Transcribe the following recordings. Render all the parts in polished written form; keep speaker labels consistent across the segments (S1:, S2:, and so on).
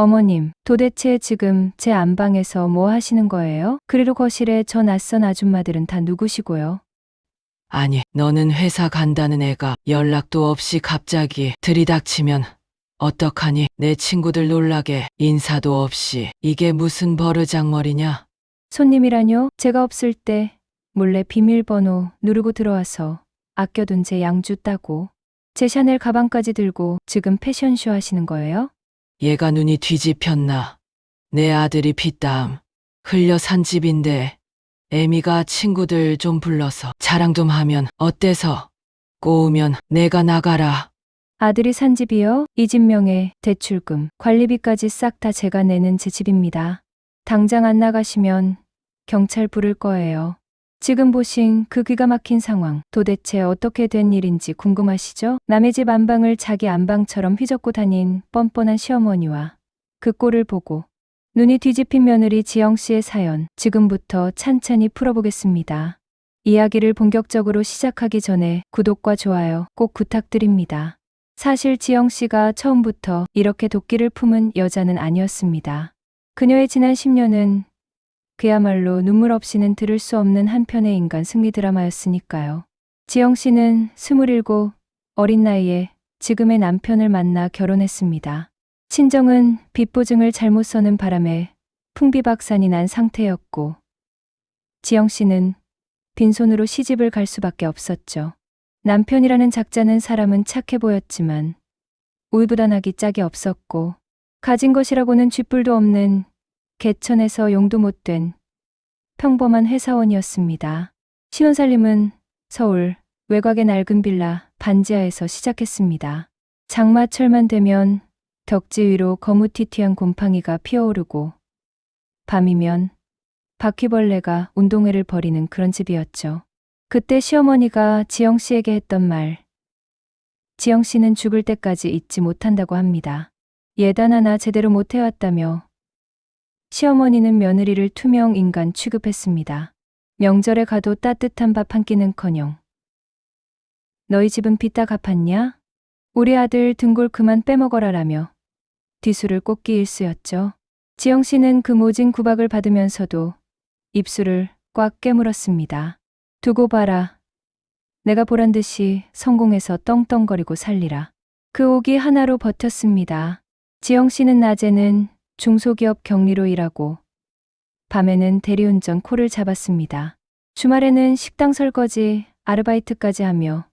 S1: 어머님, 도대체 지금 제 안방에서 뭐 하시는 거예요? 그리고 거실에 저 낯선 아줌마들은 다 누구시고요?
S2: 아니, 너는 회사 간다는 애가 연락도 없이 갑자기 들이닥치면 어떡하니? 내 친구들 놀라게 인사도 없이. 이게 무슨 버르장머리냐?
S1: 손님이라뇨? 제가 없을 때 몰래 비밀번호 누르고 들어와서 아껴둔 제 양주 따고 제 샤넬 가방까지 들고 지금 패션쇼 하시는 거예요?
S2: 얘가 눈이 뒤집혔나? 내 아들이 피땀 흘려 산 집인데 애미가 친구들 좀 불러서 자랑 좀 하면 어때서? 꼬우면 내가 나가라.
S1: 아들이 산 집이요? 이 집 명의 대출금, 관리비까지 싹 다 제가 내는 제 집입니다. 당장 안 나가시면 경찰 부를 거예요. 지금 보신 그 기가 막힌 상황, 도대체 어떻게 된 일인지 궁금하시죠? 남의 집 안방을 자기 안방처럼 휘젓고 다닌 뻔뻔한 시어머니와 그 꼴을 보고 눈이 뒤집힌 며느리 지영 씨의 사연, 지금부터 찬찬히 풀어보겠습니다. 이야기를 본격적으로 시작하기 전에 구독과 좋아요 꼭 부탁드립니다. 사실 지영 씨가 처음부터 이렇게 도끼를 품은 여자는 아니었습니다. 그녀의 지난 10년은 그야말로 눈물 없이는 들을 수 없는 한편의 인간 승리 드라마였으니까요. 지영 씨는 27 어린 나이에 지금의 남편을 만나 결혼했습니다. 친정은 빚보증을 잘못 서는 바람에 풍비박산이 난 상태였고 지영 씨는 빈손으로 시집을 갈 수밖에 없었죠. 남편이라는 작자는 사람은 착해 보였지만 우유부단하기 짝이 없었고 가진 것이라고는 쥐뿔도 없는 개천에서 용도 못 된 평범한 회사원이었습니다. 신혼살림은 서울 외곽의 낡은 빌라 반지하에서 시작했습니다. 장마철만 되면 덕지 위로 거무튀튀한 곰팡이가 피어오르고 밤이면 바퀴벌레가 운동회를 벌이는 그런 집이었죠. 그때 시어머니가 지영 씨에게 했던 말, 지영 씨는 죽을 때까지 잊지 못한다고 합니다. 예단 하나 제대로 못 해왔다며 시어머니는 며느리를 투명 인간 취급했습니다. 명절에 가도 따뜻한 밥 한 끼는커녕 너희 집은 빚 다 갚았냐? 우리 아들 등골 그만 빼먹어라라며 뒤수를 꽂기 일쑤였죠. 지영 씨는 그 모진 구박을 받으면서도 입술을 꽉 깨물었습니다. 두고 봐라. 내가 보란 듯이 성공해서 떵떵거리고 살리라. 그 오기 하나로 버텼습니다. 지영 씨는 낮에는 중소기업 격리로 일하고 밤에는 대리운전 콜을 잡았습니다. 주말에는 식당 설거지, 아르바이트까지 하며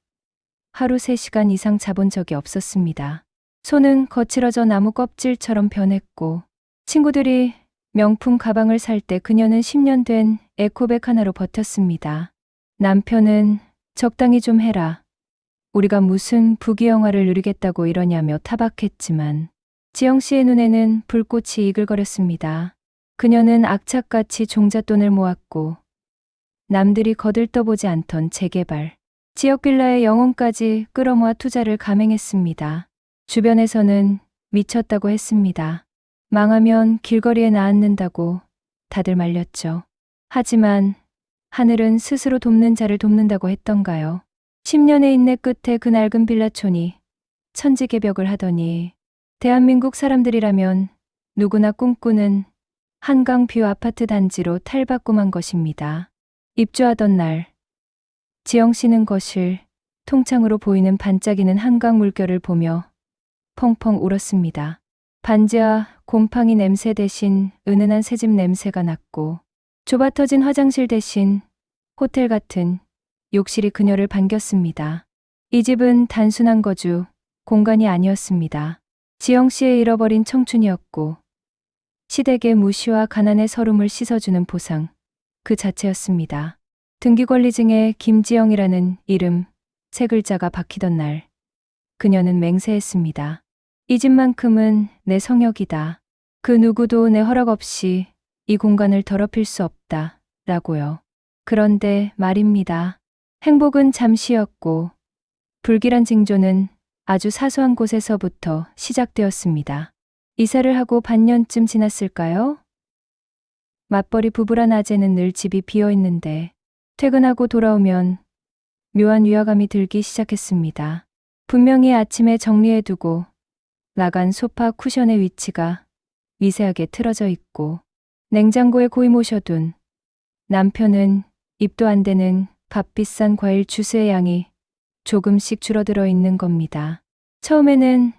S1: 하루 3시간 이상 자본 적이 없었습니다. 손은 거칠어져 나무 껍질처럼 변했고 친구들이 명품 가방을 살 때 그녀는 10년 된 에코백 하나로 버텼습니다. 남편은 적당히 좀 해라. 우리가 무슨 부귀영화를 누리겠다고 이러냐며 타박했지만 지영 씨의 눈에는 불꽃이 이글거렸습니다. 그녀는 악착같이 종잣돈을 모았고 남들이 거들떠보지 않던 재개발, 지역 빌라의 영혼까지 끌어모아 투자를 감행했습니다. 주변에서는 미쳤다고 했습니다. 망하면 길거리에 나앉는다고 다들 말렸죠. 하지만 하늘은 스스로 돕는 자를 돕는다고 했던가요? 10년의 인내 끝에 그 낡은 빌라촌이 천지개벽을 하더니 대한민국 사람들이라면 누구나 꿈꾸는 한강뷰 아파트 단지로 탈바꿈한 것입니다. 입주하던 날, 지영 씨는 거실 통창으로 보이는 반짝이는 한강 물결을 보며 펑펑 울었습니다. 반지하 곰팡이 냄새 대신 은은한 새집 냄새가 났고 좁아터진 화장실 대신 호텔 같은 욕실이 그녀를 반겼습니다. 이 집은 단순한 거주 공간이 아니었습니다. 지영 씨의 잃어버린 청춘이었고 시댁의 무시와 가난의 서름을 씻어주는 보상 그 자체였습니다. 등기권리증에 김지영이라는 이름 3글자가 박히던 날 그녀는 맹세했습니다. 이 집만큼은 내 성역이다. 그 누구도 내 허락 없이 이 공간을 더럽힐 수 없다. 라고요. 그런데 말입니다. 행복은 잠시였고 불길한 징조는 아주 사소한 곳에서부터 시작되었습니다. 이사를 하고 반년쯤 지났을까요? 맞벌이 부부라 낮에는 늘 집이 비어있는데 퇴근하고 돌아오면 묘한 위화감이 들기 시작했습니다. 분명히 아침에 정리해두고 나간 소파 쿠션의 위치가 미세하게 틀어져 있고 냉장고에 고이 모셔둔 남편은 입도 안 되는 값비싼 과일 주스의 양이 조금씩 줄어들어 있는 겁니다. 처음에는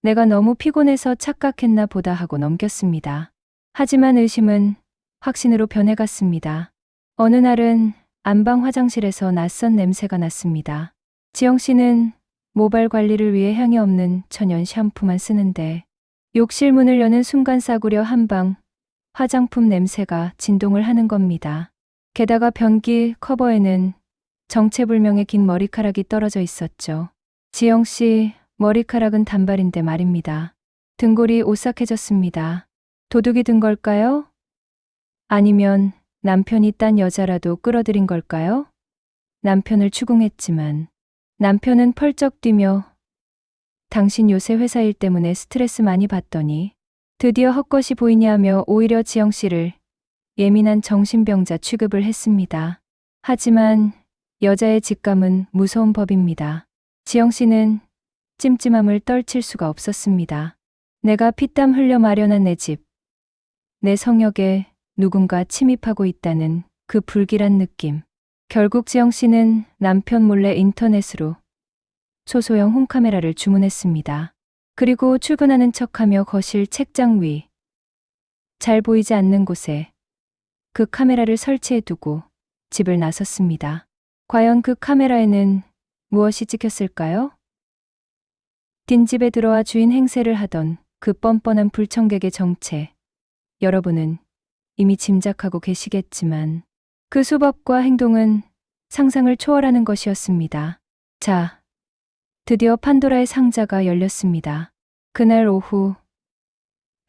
S1: 내가 너무 피곤해서 착각했나 보다 하고 넘겼습니다. 하지만 의심은 확신으로 변해갔습니다. 어느 날은 안방 화장실에서 낯선 냄새가 났습니다. 지영 씨는 모발 관리를 위해 향이 없는 천연 샴푸만 쓰는데 욕실 문을 여는 순간 싸구려 한방 화장품 냄새가 진동을 하는 겁니다. 게다가 변기 커버에는 정체불명의 긴 머리카락이 떨어져 있었죠. 지영 씨 머리카락은 단발인데 말입니다. 등골이 오싹해졌습니다. 도둑이 든 걸까요? 아니면 남편이 딴 여자라도 끌어들인 걸까요? 남편을 추궁했지만 남편은 펄쩍 뛰며 당신 요새 회사 일 때문에 스트레스 많이 받더니 드디어 헛것이 보이냐며 오히려 지영 씨를 예민한 정신병자 취급을 했습니다. 하지만 여자의 직감은 무서운 법입니다. 지영 씨는 찜찜함을 떨칠 수가 없었습니다. 내가 피땀 흘려 마련한 내 집, 내 성역에 누군가 침입하고 있다는 그 불길한 느낌. 결국 지영 씨는 남편 몰래 인터넷으로 초소형 홈카메라를 주문했습니다. 그리고 출근하는 척하며 거실 책장 위, 잘 보이지 않는 곳에 그 카메라를 설치해 두고 집을 나섰습니다. 과연 그 카메라에는 무엇이 찍혔을까요? 뒷집에 들어와 주인 행세를 하던 그 뻔뻔한 불청객의 정체. 여러분은 이미 짐작하고 계시겠지만 그 수법과 행동은 상상을 초월하는 것이었습니다. 자, 드디어 판도라의 상자가 열렸습니다. 그날 오후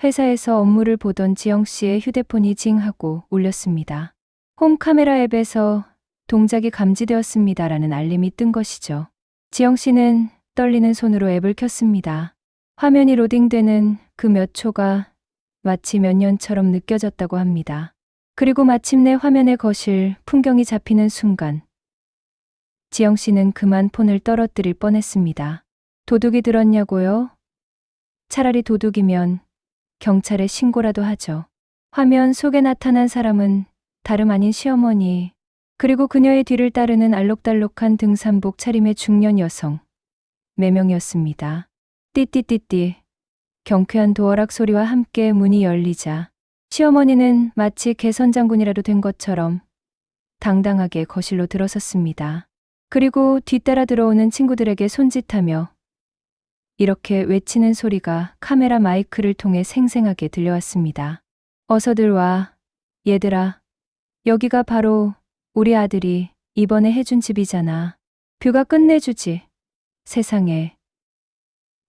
S1: 회사에서 업무를 보던 지영 씨의 휴대폰이 징하고 울렸습니다. 홈카메라 앱에서 동작이 감지되었습니다라는 알림이 뜬 것이죠. 지영 씨는 떨리는 손으로 앱을 켰습니다. 화면이 로딩되는 그 몇 초가 마치 몇 년처럼 느껴졌다고 합니다. 그리고 마침내 화면의 거실 풍경이 잡히는 순간 지영 씨는 그만 폰을 떨어뜨릴 뻔했습니다. 도둑이 들었냐고요? 차라리 도둑이면 경찰에 신고라도 하죠. 화면 속에 나타난 사람은 다름 아닌 시어머니, 그리고 그녀의 뒤를 따르는 알록달록한 등산복 차림의 중년 여성 4명이었습니다. 띠띠띠띠 경쾌한 도어락 소리와 함께 문이 열리자 시어머니는 마치 개선장군이라도 된 것처럼 당당하게 거실로 들어섰습니다. 그리고 뒤따라 들어오는 친구들에게 손짓하며 이렇게 외치는 소리가 카메라 마이크를 통해 생생하게 들려왔습니다. 어서들 와, 얘들아. 여기가 바로 우리 아들이 이번에 해준 집이잖아. 뷰가 끝내주지. 세상에.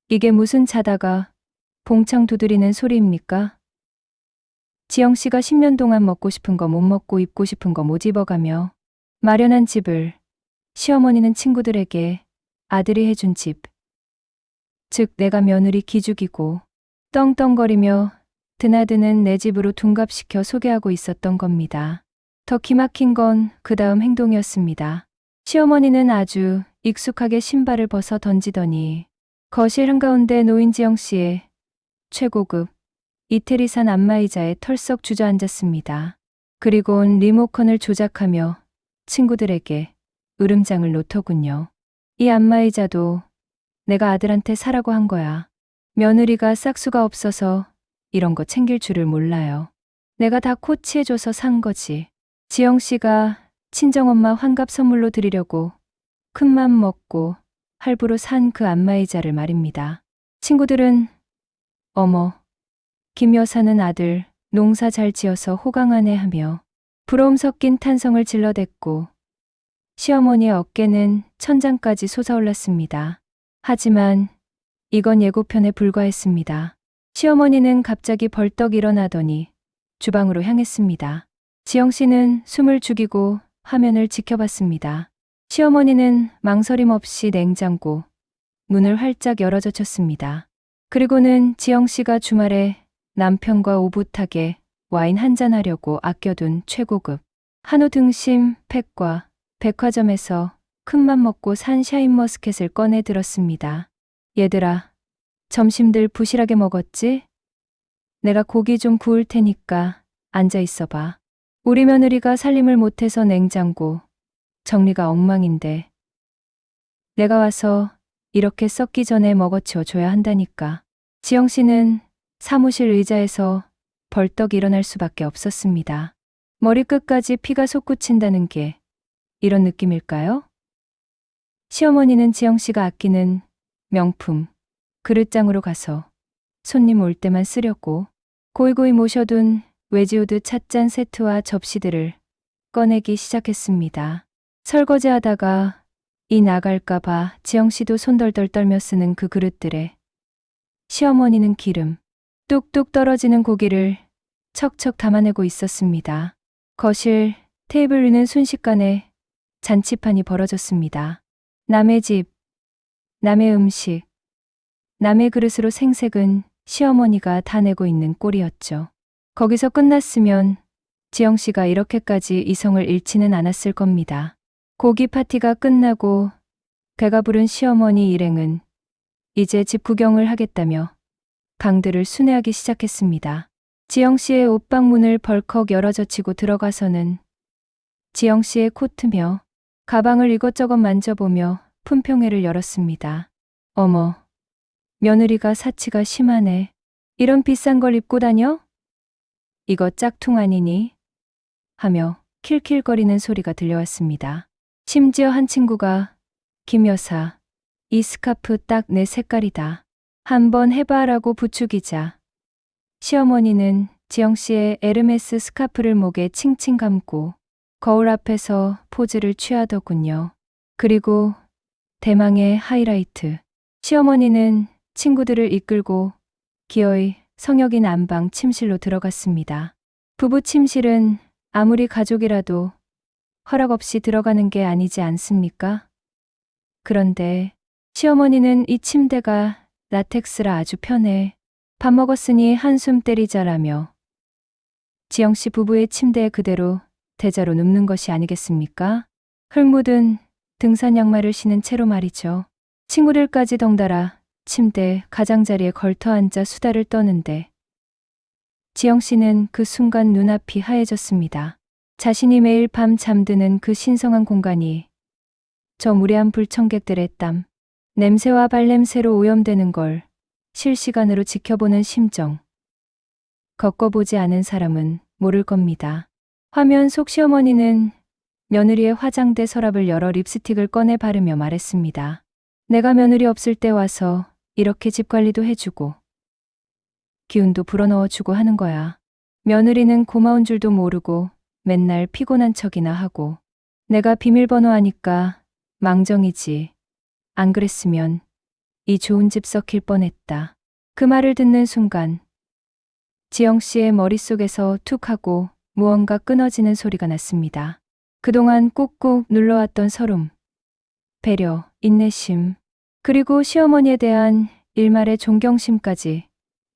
S1: 이게 무슨 자다가 봉창 두드리는 소리입니까? 지영 씨가 10년 동안 먹고 싶은 거 못 먹고 입고 싶은 거 못 입어가며 마련한 집을 시어머니는 친구들에게 아들이 해준 집, 즉 내가 며느리 기죽이고 떵떵거리며 드나드는 내 집으로 둔갑시켜 소개하고 있었던 겁니다. 더 기막힌 건 그 다음 행동이었습니다. 시어머니는 아주 익숙하게 신발을 벗어 던지더니 거실 한가운데 놓인 지영 씨의 최고급 이태리산 안마의자에 털썩 주저앉았습니다. 그리곤 리모컨을 조작하며 친구들에게 으름장을 놓더군요. 이 안마의자도 내가 아들한테 사라고 한 거야. 며느리가 싹수가 없어서 이런 거 챙길 줄을 몰라요. 내가 다 코치해줘서 산 거지. 지영 씨가 친정엄마 환갑 선물로 드리려고 큰맘 먹고 할부로 산 그 안마의자를 말입니다. 친구들은 어머, 김 여사는 아들 농사 잘 지어서 호강하네 하며 부러움 섞인 탄성을 질러댔고 시어머니의 어깨는 천장까지 솟아올랐습니다. 하지만 이건 예고편에 불과했습니다. 시어머니는 갑자기 벌떡 일어나더니 주방으로 향했습니다. 지영 씨는 숨을 죽이고 화면을 지켜봤습니다. 시어머니는 망설임 없이 냉장고 문을 활짝 열어젖혔습니다. 그리고는 지영 씨가 주말에 남편과 오붓하게 와인 한잔하려고 아껴둔 최고급 한우 등심 팩과 백화점에서 큰맘 먹고 산 샤인머스켓을 꺼내 들었습니다. 얘들아, 점심들 부실하게 먹었지? 내가 고기 좀 구울 테니까 앉아 있어 봐. 우리 며느리가 살림을 못해서 냉장고 정리가 엉망인데 내가 와서 이렇게 썩기 전에 먹어치워 줘야 한다니까. 지영 씨는 사무실 의자에서 벌떡 일어날 수밖에 없었습니다. 머리끝까지 피가 솟구친다는 게 이런 느낌일까요? 시어머니는 지영 씨가 아끼는 명품 그릇장으로 가서 손님 올 때만 쓰려고 고이고이 모셔둔 외지우드 찻잔 세트와 접시들을 꺼내기 시작했습니다. 설거지하다가 이 나갈까봐 지영 씨도 손덜덜 떨며 쓰는 그 그릇들에 시어머니는 기름 뚝뚝 떨어지는 고기를 척척 담아내고 있었습니다. 거실 테이블 위는 순식간에 잔치판이 벌어졌습니다. 남의 집, 남의 음식, 남의 그릇으로 생색은 시어머니가 다 내고 있는 꼴이었죠. 거기서 끝났으면 지영 씨가 이렇게까지 이성을 잃지는 않았을 겁니다. 고기 파티가 끝나고 배가 부른 시어머니 일행은 이제 집 구경을 하겠다며 방들을 순회하기 시작했습니다. 지영 씨의 옷방 문을 벌컥 열어젖히고 들어가서는 지영 씨의 코트며 가방을 이것저것 만져보며 품평회를 열었습니다. 어머, 며느리가 사치가 심하네. 이런 비싼 걸 입고 다녀? 이거 짝퉁 아니니? 하며 킬킬거리는 소리가 들려왔습니다. 심지어 한 친구가 김 여사, 이 스카프 딱 내 색깔이다. 한번 해봐라고 부추기자 시어머니는 지영 씨의 에르메스 스카프를 목에 칭칭 감고 거울 앞에서 포즈를 취하더군요. 그리고 대망의 하이라이트. 시어머니는 친구들을 이끌고 기어이 성역인 안방 침실로 들어갔습니다. 부부 침실은 아무리 가족이라도 허락 없이 들어가는 게 아니지 않습니까? 그런데 시어머니는 이 침대가 라텍스라 아주 편해. 밥 먹었으니 한숨 때리자라며 지영 씨 부부의 침대에 그대로 대자로 눕는 것이 아니겠습니까? 흙 묻은 등산 양말을 신은 채로 말이죠. 친구들까지 덩달아 침대 가장자리에 걸터 앉아 수다를 떠는데 지영 씨는 그 순간 눈앞이 하얘졌습니다. 자신이 매일 밤 잠드는 그 신성한 공간이 저 무례한 불청객들의 땀, 냄새와 발냄새로 오염되는 걸 실시간으로 지켜보는 심정. 겪어보지 않은 사람은 모를 겁니다. 화면 속 시어머니는 며느리의 화장대 서랍을 열어 립스틱을 꺼내 바르며 말했습니다. 내가 며느리 없을 때 와서 이렇게 집 관리도 해주고 기운도 불어넣어주고 하는 거야. 며느리는 고마운 줄도 모르고 맨날 피곤한 척이나 하고 내가 비밀번호 하니까 망정이지. 안 그랬으면 이 좋은 집 썩힐 뻔했다. 그 말을 듣는 순간 지영 씨의 머릿속에서 툭 하고 무언가 끊어지는 소리가 났습니다. 그동안 꾹꾹 눌러왔던 서름, 배려, 인내심, 그리고 시어머니에 대한 일말의 존경심까지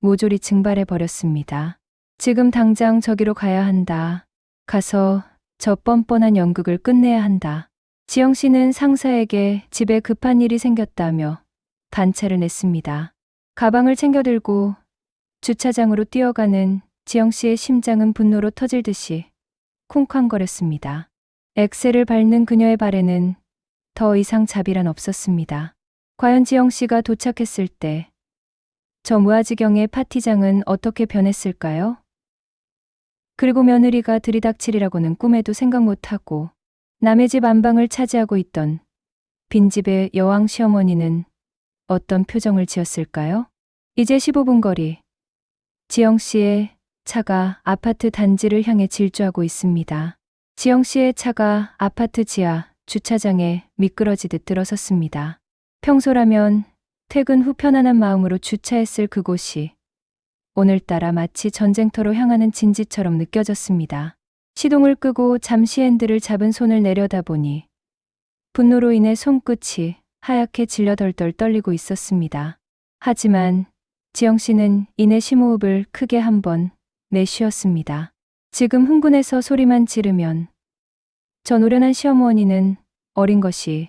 S1: 모조리 증발해 버렸습니다. 지금 당장 저기로 가야 한다. 가서 저 뻔뻔한 연극을 끝내야 한다. 지영 씨는 상사에게 집에 급한 일이 생겼다며 단체를 냈습니다. 가방을 챙겨 들고 주차장으로 뛰어가는 지영 씨의 심장은 분노로 터질 듯이 쿵쾅거렸습니다. 엑셀을 밟는 그녀의 발에는 더 이상 자비란 없었습니다. 과연 지영 씨가 도착했을 때 저 무아지경의 파티장은 어떻게 변했을까요? 그리고 며느리가 들이닥치리라고는 꿈에도 생각 못하고 남의 집 안방을 차지하고 있던 빈집의 여왕 시어머니는 어떤 표정을 지었을까요? 이제 15분 거리. 지영 씨의 차가 아파트 단지를 향해 질주하고 있습니다. 지영 씨의 차가 아파트 지하 주차장에 미끄러지듯 들어섰습니다. 평소라면 퇴근 후 편안한 마음으로 주차했을 그곳이 오늘따라 마치 전쟁터로 향하는 진지처럼 느껴졌습니다. 시동을 끄고 잠시 핸들을 잡은 손을 내려다보니 분노로 인해 손끝이 하얗게 질려 덜덜 떨리고 있었습니다. 하지만 지영 씨는 이내 심호흡을 크게 한번 내쉬었습니다. 지금 흥분해서 소리만 지르면 저 노련한 시어머니는 어린 것이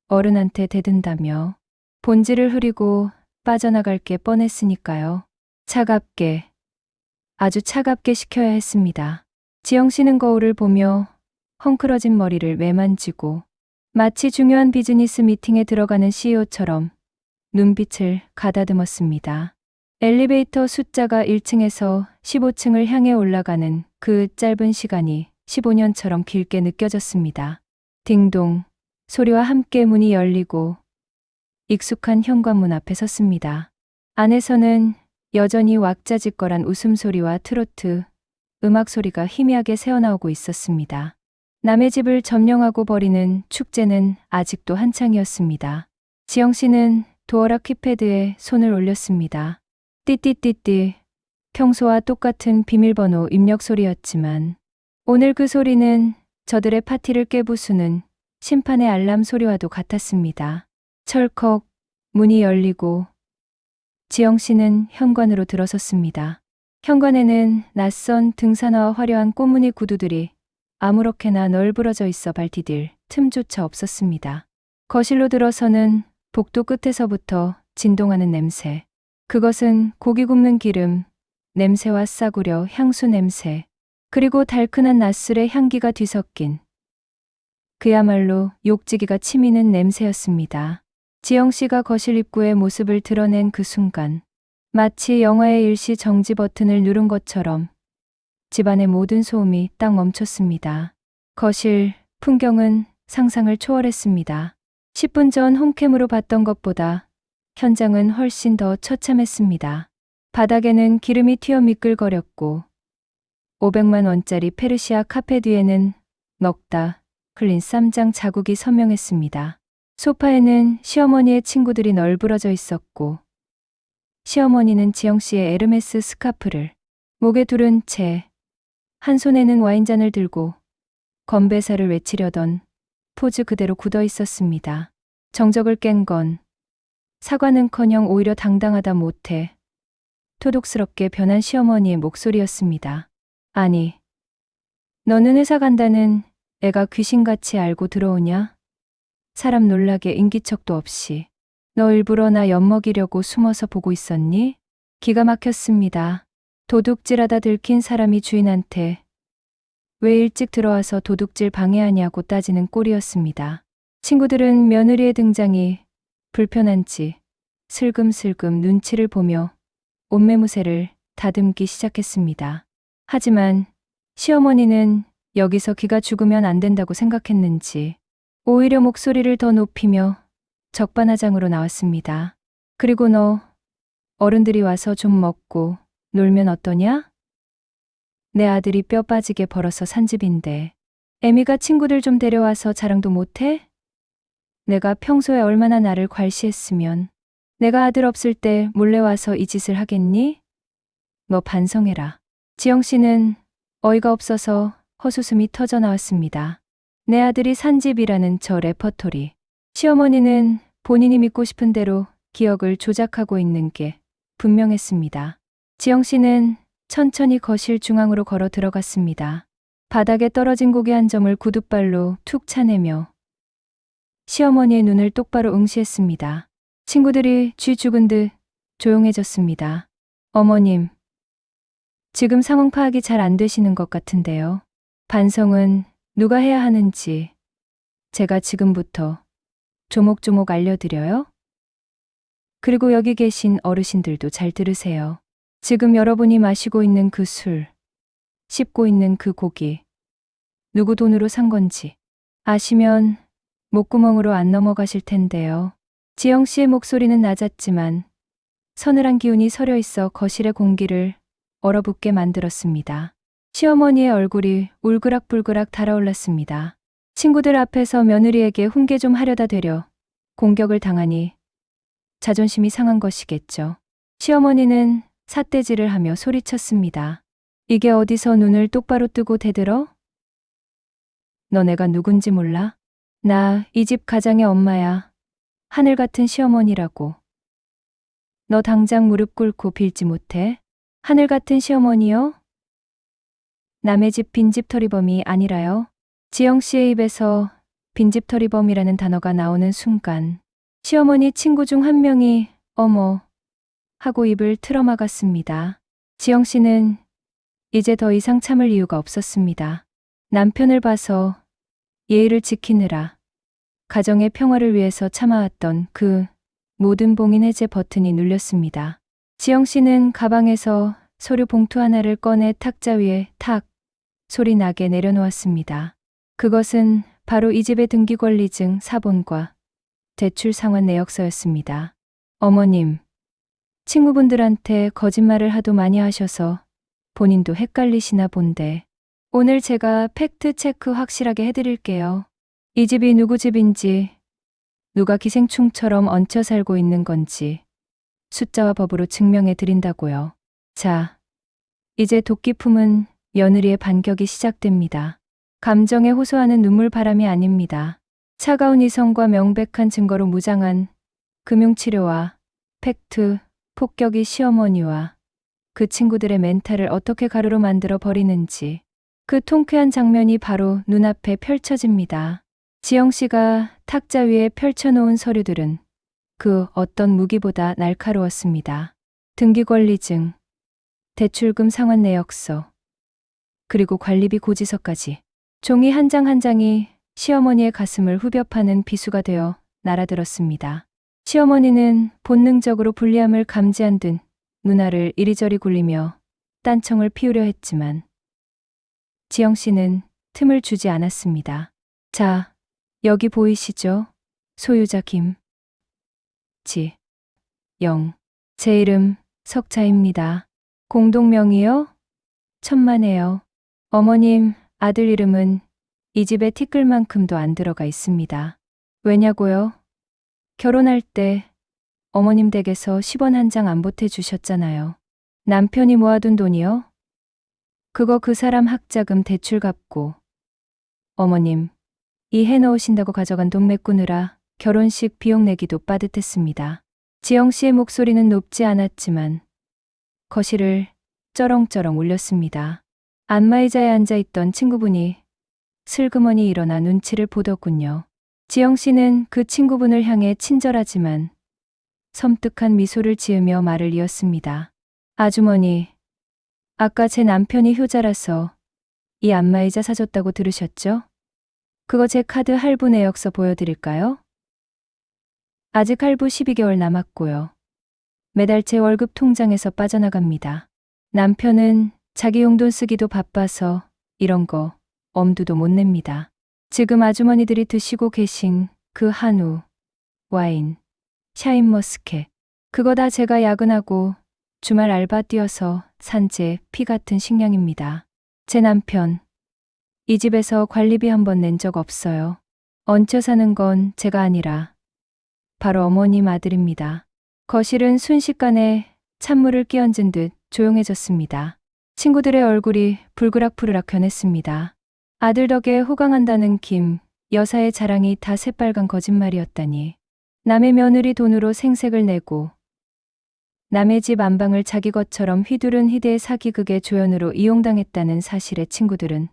S1: 어른한테 대든다며 본질을 흐리고 빠져나갈 게 뻔했으니까요. 차갑게 아주 차갑게 식혀야 했습니다. 지영 씨는 거울을 보며 헝클어진 머리를 매만지고 마치 중요한 비즈니스 미팅에 들어가는 CEO처럼 눈빛을 가다듬었습니다. 엘리베이터 숫자가 1층에서 15층을 향해 올라가는 그 짧은 시간이 15년처럼 길게 느껴졌습니다. 딩동 소리와 함께 문이 열리고 익숙한 현관문 앞에 섰습니다. 안에서는 여전히 왁자지껄한 웃음소리와 트로트, 음악 소리가 희미하게 새어나오고 있었습니다. 남의 집을 점령하고 버리는 축제는 아직도 한창이었습니다. 지영 씨는 도어락 키패드에 손을 올렸습니다. 띠띠띠띠, 평소와 똑같은 비밀번호 입력 소리였지만 오늘 그 소리는 저들의 파티를 깨부수는 심판의 알람 소리와도 같았습니다. 철컥 문이 열리고 지영 씨는 현관으로 들어섰습니다. 현관에는 낯선 등산화와 화려한 꽃무늬 구두들이 아무렇게나 널브러져 있어 발디딜 틈조차 없었습니다. 거실로 들어서는 복도 끝에서부터 진동하는 냄새. 그것은 고기 굽는 기름, 냄새와 싸구려 향수 냄새, 그리고 달큰한 낫술의 향기가 뒤섞인 그야말로 욕지기가 치미는 냄새였습니다. 지영 씨가 거실 입구에 모습을 드러낸 그 순간 마치 영화의 일시 정지 버튼을 누른 것처럼 집안의 모든 소음이 딱 멈췄습니다. 거실 풍경은 상상을 초월했습니다. 10분 전 홈캠으로 봤던 것보다 현장은 훨씬 더 처참했습니다. 바닥에는 기름이 튀어 미끌거렸고 500만 원짜리 페르시아 카페 뒤에는 넉다 흘린 쌈장 자국이 선명했습니다. 소파에는 시어머니의 친구들이 널브러져 있었고 시어머니는 지영 씨의 에르메스 스카프를 목에 두른 채 한 손에는 와인잔을 들고 건배사를 외치려던 포즈 그대로 굳어 있었습니다. 정적을 깬 건 사과는커녕 오히려 당당하다 못해 토독스럽게 변한 시어머니의 목소리였습니다. 아니, 너는 회사 간다는 애가 귀신같이 알고 들어오냐? 사람 놀라게 인기척도 없이 너 일부러 나 엿먹이려고 숨어서 보고 있었니? 기가 막혔습니다. 도둑질하다 들킨 사람이 주인한테 왜 일찍 들어와서 도둑질 방해하냐고 따지는 꼴이었습니다. 친구들은 며느리의 등장이 불편한지 슬금슬금 눈치를 보며 옷매무새를 다듬기 시작했습니다. 하지만 시어머니는 여기서 기가 죽으면 안 된다고 생각했는지 오히려 목소리를 더 높이며 적반하장으로 나왔습니다. 그리고 너 어른들이 와서 좀 먹고 놀면 어떠냐? 내 아들이 뼈 빠지게 벌어서 산 집인데 애미가 친구들 좀 데려와서 자랑도 못해? 내가 평소에 얼마나 나를 괄시했으면 내가 아들 없을 때 몰래 와서 이 짓을 하겠니? 너 반성해라. 지영 씨는 어이가 없어서 헛웃음이 터져 나왔습니다. 내 아들이 산 집이라는 저 레퍼토리. 시어머니는 본인이 믿고 싶은 대로 기억을 조작하고 있는 게 분명했습니다. 지영 씨는 천천히 거실 중앙으로 걸어 들어갔습니다. 바닥에 떨어진 고기 한 점을 구둣발로 툭 차내며 시어머니의 눈을 똑바로 응시했습니다. 친구들이 쥐 죽은 듯 조용해졌습니다. 어머님, 지금 상황 파악이 잘 안 되시는 것 같은데요. 반성은 누가 해야 하는지 제가 지금부터 조목조목 알려드려요? 그리고 여기 계신 어르신들도 잘 들으세요. 지금 여러분이 마시고 있는 그 술, 씹고 있는 그 고기, 누구 돈으로 산 건지 아시면 목구멍으로 안 넘어가실 텐데요. 지영 씨의 목소리는 낮았지만 서늘한 기운이 서려 있어 거실의 공기를 얼어붙게 만들었습니다. 시어머니의 얼굴이 울그락불그락 달아올랐습니다. 친구들 앞에서 며느리에게 훈계 좀 하려다 되려 공격을 당하니 자존심이 상한 것이겠죠. 시어머니는 삿대질을 하며 소리쳤습니다. 이게 어디서 눈을 똑바로 뜨고 대들어? 너 내가 누군지 몰라? 나 이 집 가장의 엄마야. 하늘 같은 시어머니라고. 너 당장 무릎 꿇고 빌지 못해? 하늘 같은 시어머니요? 남의 집 빈집털이범이 아니라요. 지영 씨의 입에서 빈집털이범이라는 단어가 나오는 순간 시어머니 친구 중 한 명이 어머 하고 입을 틀어막았습니다. 지영 씨는 이제 더 이상 참을 이유가 없었습니다. 남편을 봐서 예의를 지키느라 가정의 평화를 위해서 참아왔던 그 모든 봉인 해제 버튼이 눌렸습니다. 지영 씨는 가방에서 서류 봉투 하나를 꺼내 탁자 위에 탁 소리 나게 내려놓았습니다. 그것은 바로 이 집의 등기권리증 사본과 대출 상환 내역서였습니다. 어머님, 친구분들한테 거짓말을 하도 많이 하셔서 본인도 헷갈리시나 본데 오늘 제가 팩트 체크 확실하게 해드릴게요. 이 집이 누구 집인지, 누가 기생충처럼 얹혀 살고 있는 건지 숫자와 법으로 증명해 드린다고요. 자, 이제 도끼 품은 며느리의 반격이 시작됩니다. 감정에 호소하는 눈물바람이 아닙니다. 차가운 이성과 명백한 증거로 무장한 금융치료와 팩트, 폭격이 시어머니와 그 친구들의 멘탈을 어떻게 가루로 만들어 버리는지 그 통쾌한 장면이 바로 눈앞에 펼쳐집니다. 지영 씨가 탁자 위에 펼쳐놓은 서류들은 그 어떤 무기보다 날카로웠습니다. 등기권리증, 대출금 상환 내역서, 그리고 관리비 고지서까지. 종이 한 장 한 장이 시어머니의 가슴을 후벼 파는 비수가 되어 날아들었습니다. 시어머니는 본능적으로 불리함을 감지한 듯 눈알을 이리저리 굴리며 딴청을 피우려 했지만 지영 씨는 틈을 주지 않았습니다. 자, 여기 보이시죠? 소유자 김지영. 제 이름 석자입니다. 공동명의요? 천만에요. 어머님, 아들 이름은 이 집에 티끌만큼도 안 들어가 있습니다. 왜냐고요? 결혼할 때 어머님 댁에서 10원 한 장 안 보태주셨잖아요. 남편이 모아둔 돈이요? 그거 그 사람 학자금 대출 갚고 어머님 이 해놓으신다고 가져간 돈 메꾸느라 결혼식 비용 내기도 빠듯했습니다. 지영 씨의 목소리는 높지 않았지만 거실을 쩌렁쩌렁 울렸습니다. 안마의자에 앉아있던 친구분이 슬그머니 일어나 눈치를 보더군요. 지영 씨는 그 친구분을 향해 친절하지만 섬뜩한 미소를 지으며 말을 이었습니다. 아주머니, 아까 제 남편이 효자라서 이 안마의자 사줬다고 들으셨죠? 그거 제 카드 할부 내역서 보여드릴까요? 아직 할부 12개월 남았고요. 매달 제 월급 통장에서 빠져나갑니다. 남편은 자기 용돈 쓰기도 바빠서 이런 거 엄두도 못 냅니다. 지금 아주머니들이 드시고 계신 그 한우, 와인, 샤인머스켓, 그거 다 제가 야근하고 주말 알바 뛰어서 산 제 피 같은 식량입니다. 제 남편, 이 집에서 관리비 한 번 낸 적 없어요. 얹혀 사는 건 제가 아니라 바로 어머님 아들입니다. 거실은 순식간에 찬물을 끼얹은 듯 조용해졌습니다. 친구들의 얼굴이 불그락푸르락 변했습니다. 아들 덕에 호강한다는 김 여사의 자랑이 다 새빨간 거짓말이었다니. 남의 며느리 돈으로 생색을 내고 남의 집 안방을 자기 것처럼 휘두른 희대의 사기극의 조연으로 이용당했다는 사실에 친구들은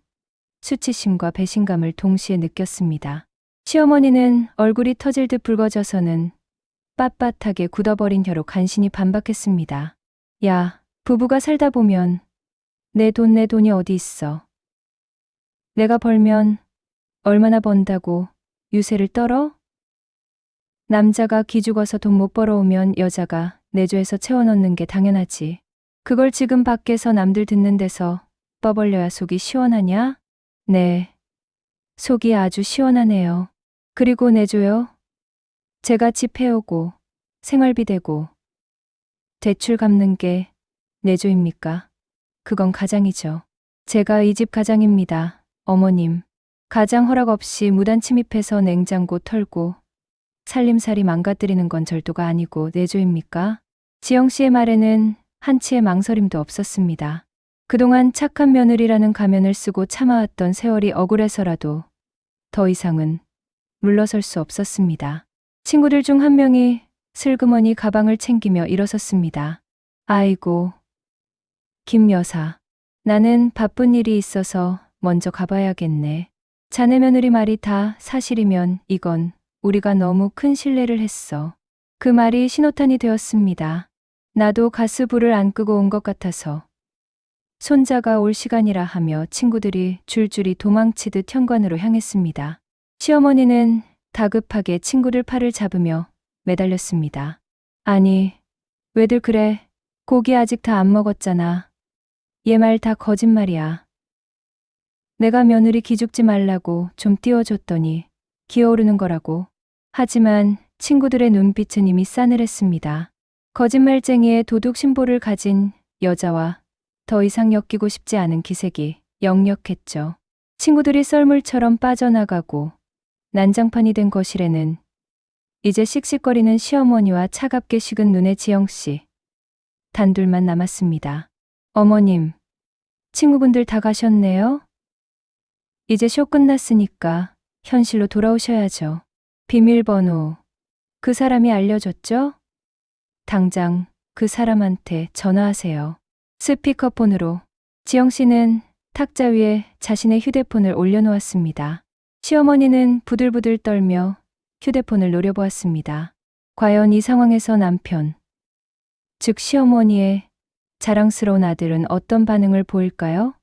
S1: 수치심과 배신감을 동시에 느꼈습니다. 시어머니는 얼굴이 터질 듯 붉어져서는 빳빳하게 굳어버린 혀로 간신히 반박했습니다. 야, 부부가 살다 보면 내 돈이 어디 있어. 내가 벌면 얼마나 번다고 유세를 떨어? 남자가 기죽어서 돈 못 벌어오면 여자가 내조해서 채워넣는 게 당연하지. 그걸 지금 밖에서 남들 듣는 데서 떠벌려야 속이 시원하냐? 네, 속이 아주 시원하네요. 그리고 내조요? 제가 집 해오고 생활비 대고 대출 갚는 게 내조입니까? 그건 가장이죠. 제가 이 집 가장입니다. 어머님, 가장 허락 없이 무단 침입해서 냉장고 털고 살림살이 망가뜨리는 건 절도가 아니고 내조입니까? 지영 씨의 말에는 한치의 망설임도 없었습니다. 그동안 착한 며느리라는 가면을 쓰고 참아왔던 세월이 억울해서라도 더 이상은 물러설 수 없었습니다. 친구들 중 한 명이 슬그머니 가방을 챙기며 일어섰습니다. 아이고, 김 여사, 나는 바쁜 일이 있어서 먼저 가봐야겠네. 자네 며느리 말이 다 사실이면 이건 우리가 너무 큰 실례를 했어. 그 말이 신호탄이 되었습니다. 나도 가스불을 안 끄고 온 것 같아서 손자가 올 시간이라 하며 친구들이 줄줄이 도망치듯 현관으로 향했습니다. 시어머니는 다급하게 친구들 팔을 잡으며 매달렸습니다. 아니, 왜들 그래? 고기 아직 다 안 먹었잖아. 얘 말 다 거짓말이야. 내가 며느리 기죽지 말라고 좀 띄워줬더니 기어오르는 거라고. 하지만 친구들의 눈빛은 이미 싸늘했습니다. 거짓말쟁이의 도둑 심보를 가진 여자와 더 이상 엮이고 싶지 않은 기색이 역력했죠. 친구들이 썰물처럼 빠져나가고 난장판이 된 거실에는 이제 씩씩거리는 시어머니와 차갑게 식은 눈의 지영씨 단둘만 남았습니다. 어머님, 친구분들 다 가셨네요? 이제 쇼 끝났으니까 현실로 돌아오셔야죠. 비밀번호 그 사람이 알려줬죠? 당장 그 사람한테 전화하세요. 스피커폰으로 지영 씨는 탁자 위에 자신의 휴대폰을 올려놓았습니다. 시어머니는 부들부들 떨며 휴대폰을 노려보았습니다. 과연 이 상황에서 남편, 즉 시어머니의 자랑스러운 아들은 어떤 반응을 보일까요?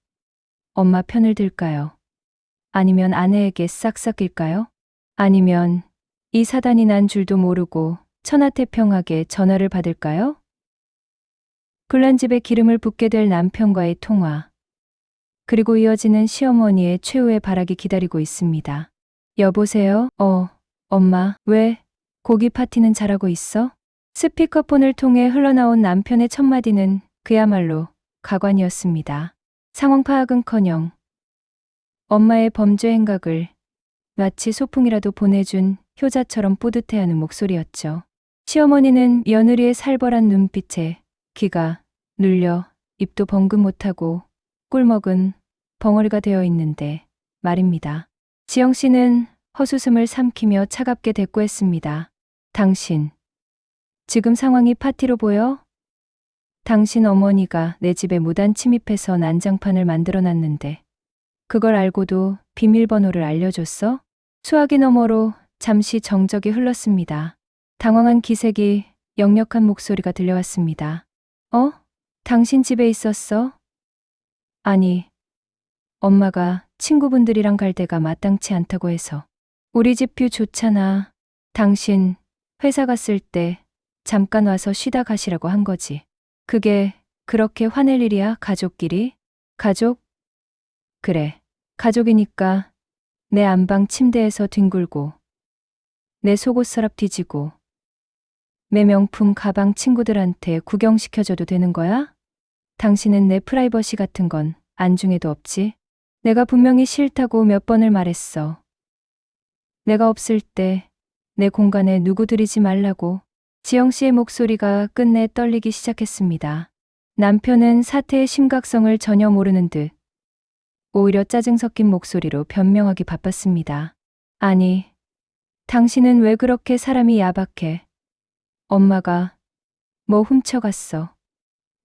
S1: 엄마 편을 들까요? 아니면 아내에게 싹싹 일까요? 아니면 이 사단이 난 줄도 모르고 천하태평하게 전화를 받을까요? 굴란집에 기름을 붓게 될 남편과의 통화. 그리고 이어지는 시어머니의 최후의 발악이 기다리고 있습니다. 여보세요? 엄마, 왜? 고기 파티는 잘하고 있어? 스피커폰을 통해 흘러나온 남편의 첫마디는 그야말로 가관이었습니다. 상황 파악은커녕 엄마의 범죄 행각을 마치 소풍이라도 보내준 효자처럼 뿌듯해하는 목소리였죠. 시어머니는 며느리의 살벌한 눈빛에 귀가 눌려 입도 번금 못하고 꿀먹은 벙어리가 되어 있는데 말입니다. 지영 씨는 헛웃음을 삼키며 차갑게 대꾸했습니다. 당신, 지금 상황이 파티로 보여? 당신 어머니가 내 집에 무단 침입해서 난장판을 만들어놨는데 그걸 알고도 비밀번호를 알려줬어? 수화기 너머로 잠시 정적이 흘렀습니다. 당황한 기색이 역력한 목소리가 들려왔습니다. 당신 집에 있었어? 아니, 엄마가 친구분들이랑 갈 데가 마땅치 않다고 해서. 우리 집 뷰 좋잖아. 당신 회사 갔을 때 잠깐 와서 쉬다 가시라고 한 거지. 그게 그렇게 화낼 일이야, 가족끼리? 가족? 그래, 가족이니까 내 안방 침대에서 뒹굴고 내 속옷 서랍 뒤지고 내 명품 가방 친구들한테 구경시켜줘도 되는 거야? 당신은 내 프라이버시 같은 건 안중에도 없지? 내가 분명히 싫다고 몇 번을 말했어. 내가 없을 때 내 공간에 누구 들이지 말라고. 지영 씨의 목소리가 끝내 떨리기 시작했습니다. 남편은 사태의 심각성을 전혀 모르는 듯 오히려 짜증 섞인 목소리로 변명하기 바빴습니다. 아니, 당신은 왜 그렇게 사람이 야박해? 엄마가 뭐 훔쳐갔어.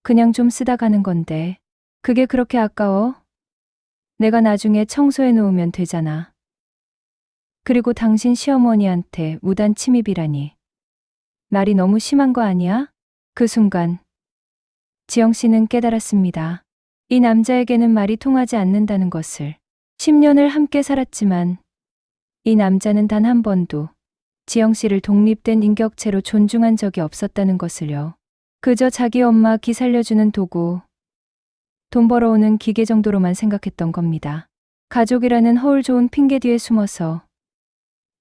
S1: 그냥 좀 쓰다 가는 건데 그게 그렇게 아까워? 내가 나중에 청소해 놓으면 되잖아. 그리고 당신 시어머니한테 무단 침입이라니. 말이 너무 심한 거 아니야? 그 순간 지영 씨는 깨달았습니다. 이 남자에게는 말이 통하지 않는다는 것을. 10년을 함께 살았지만 이 남자는 단 한 번도 지영 씨를 독립된 인격체로 존중한 적이 없었다는 것을요. 그저 자기 엄마 기 살려주는 도구, 돈 벌어오는 기계 정도로만 생각했던 겁니다. 가족이라는 허울 좋은 핑계 뒤에 숨어서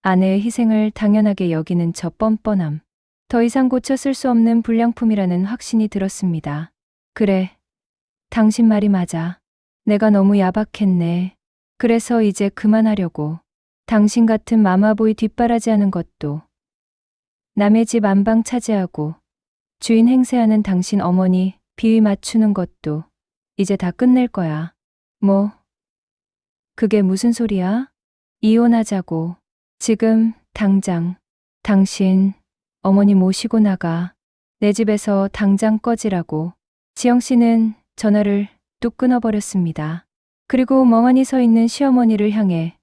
S1: 아내의 희생을 당연하게 여기는 저 뻔뻔함. 더 이상 고쳐 쓸 수 없는 불량품이라는 확신이 들었습니다. 그래, 당신 말이 맞아. 내가 너무 야박했네. 그래서 이제 그만하려고. 당신 같은 마마보이 뒷바라지하는 것도, 남의 집 안방 차지하고 주인 행세하는 당신 어머니 비위 맞추는 것도 이제 다 끝낼 거야. 뭐? 그게 무슨 소리야? 이혼하자고. 지금 당장 당신 어머니 모시고 나가. 내 집에서 당장 꺼지라고. 지영 씨는 전화를 뚝 끊어버렸습니다. 그리고 멍하니 서 있는 시어머니를 향해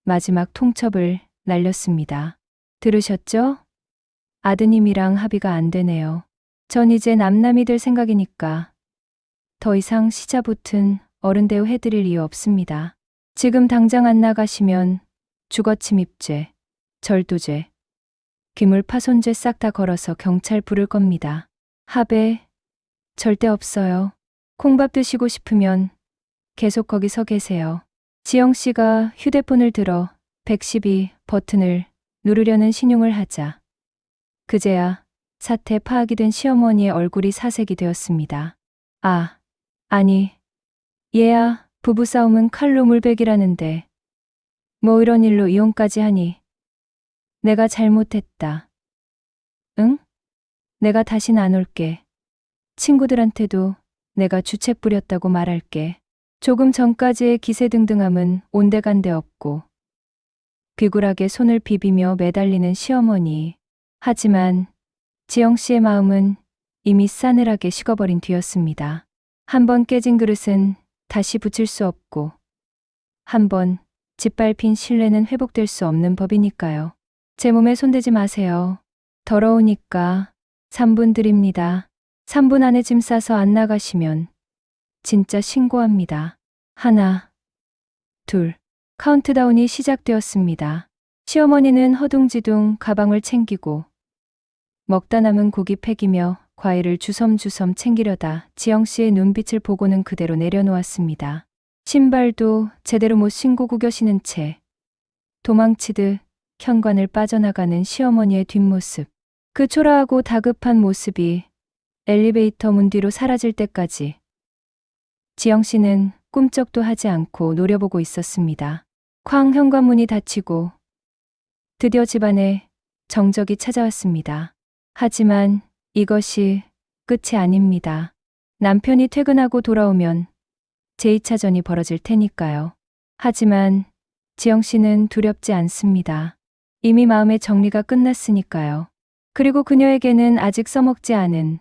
S1: 마지막 통첩을 날렸습니다. 들으셨죠? 아드님이랑 합의가 안 되네요. 전 이제 남남이 될 생각이니까 더 이상 시자붙은 어른 대우해드릴 이유 없습니다. 지금 당장 안 나가시면 주거침입죄, 절도죄, 기물파손죄 싹 다 걸어서 경찰 부를 겁니다. 합의 절대 없어요. 콩밥 드시고 싶으면 계속 거기 서 계세요. 지영 씨가 휴대폰을 들어 112 버튼을 누르려는 신용을 하자 그제야 사태 파악이 된 시어머니의 얼굴이 사색이 되었습니다. 아, 아니, 얘야, 부부싸움은 칼로 물베기라는데 뭐 이런 일로 이혼까지 하니. 내가 잘못했다. 응? 내가 다신 안 올게. 친구들한테도 내가 주책 부렸다고 말할게. 조금 전까지의 기세등등함은 온데간데 없고 비굴하게 손을 비비며 매달리는 시어머니. 하지만 지영 씨의 마음은 이미 싸늘하게 식어버린 뒤였습니다. 한번 깨진 그릇은 다시 붙일 수 없고 한번 짓밟힌 신뢰는 회복될 수 없는 법이니까요. 제 몸에 손대지 마세요. 더러우니까 3분 드립니다. 3분 안에 짐 싸서 안 나가시면 진짜 신고합니다. 하나, 둘. 카운트다운이 시작되었습니다. 시어머니는 허둥지둥 가방을 챙기고 먹다 남은 고기 패기며 과일을 주섬주섬 챙기려다 지영 씨의 눈빛을 보고는 그대로 내려놓았습니다. 신발도 제대로 못 신고 구겨 신은 채 도망치듯 현관을 빠져나가는 시어머니의 뒷모습. 그 초라하고 다급한 모습이 엘리베이터 문 뒤로 사라질 때까지 지영 씨는 꿈쩍도 하지 않고 노려보고 있었습니다. 쾅 현관문이 닫히고 드디어 집안에 정적이 찾아왔습니다. 하지만 이것이 끝이 아닙니다. 남편이 퇴근하고 돌아오면 제2차전이 벌어질 테니까요. 하지만 지영 씨는 두렵지 않습니다. 이미 마음의 정리가 끝났으니까요. 그리고 그녀에게는 아직 써먹지 않은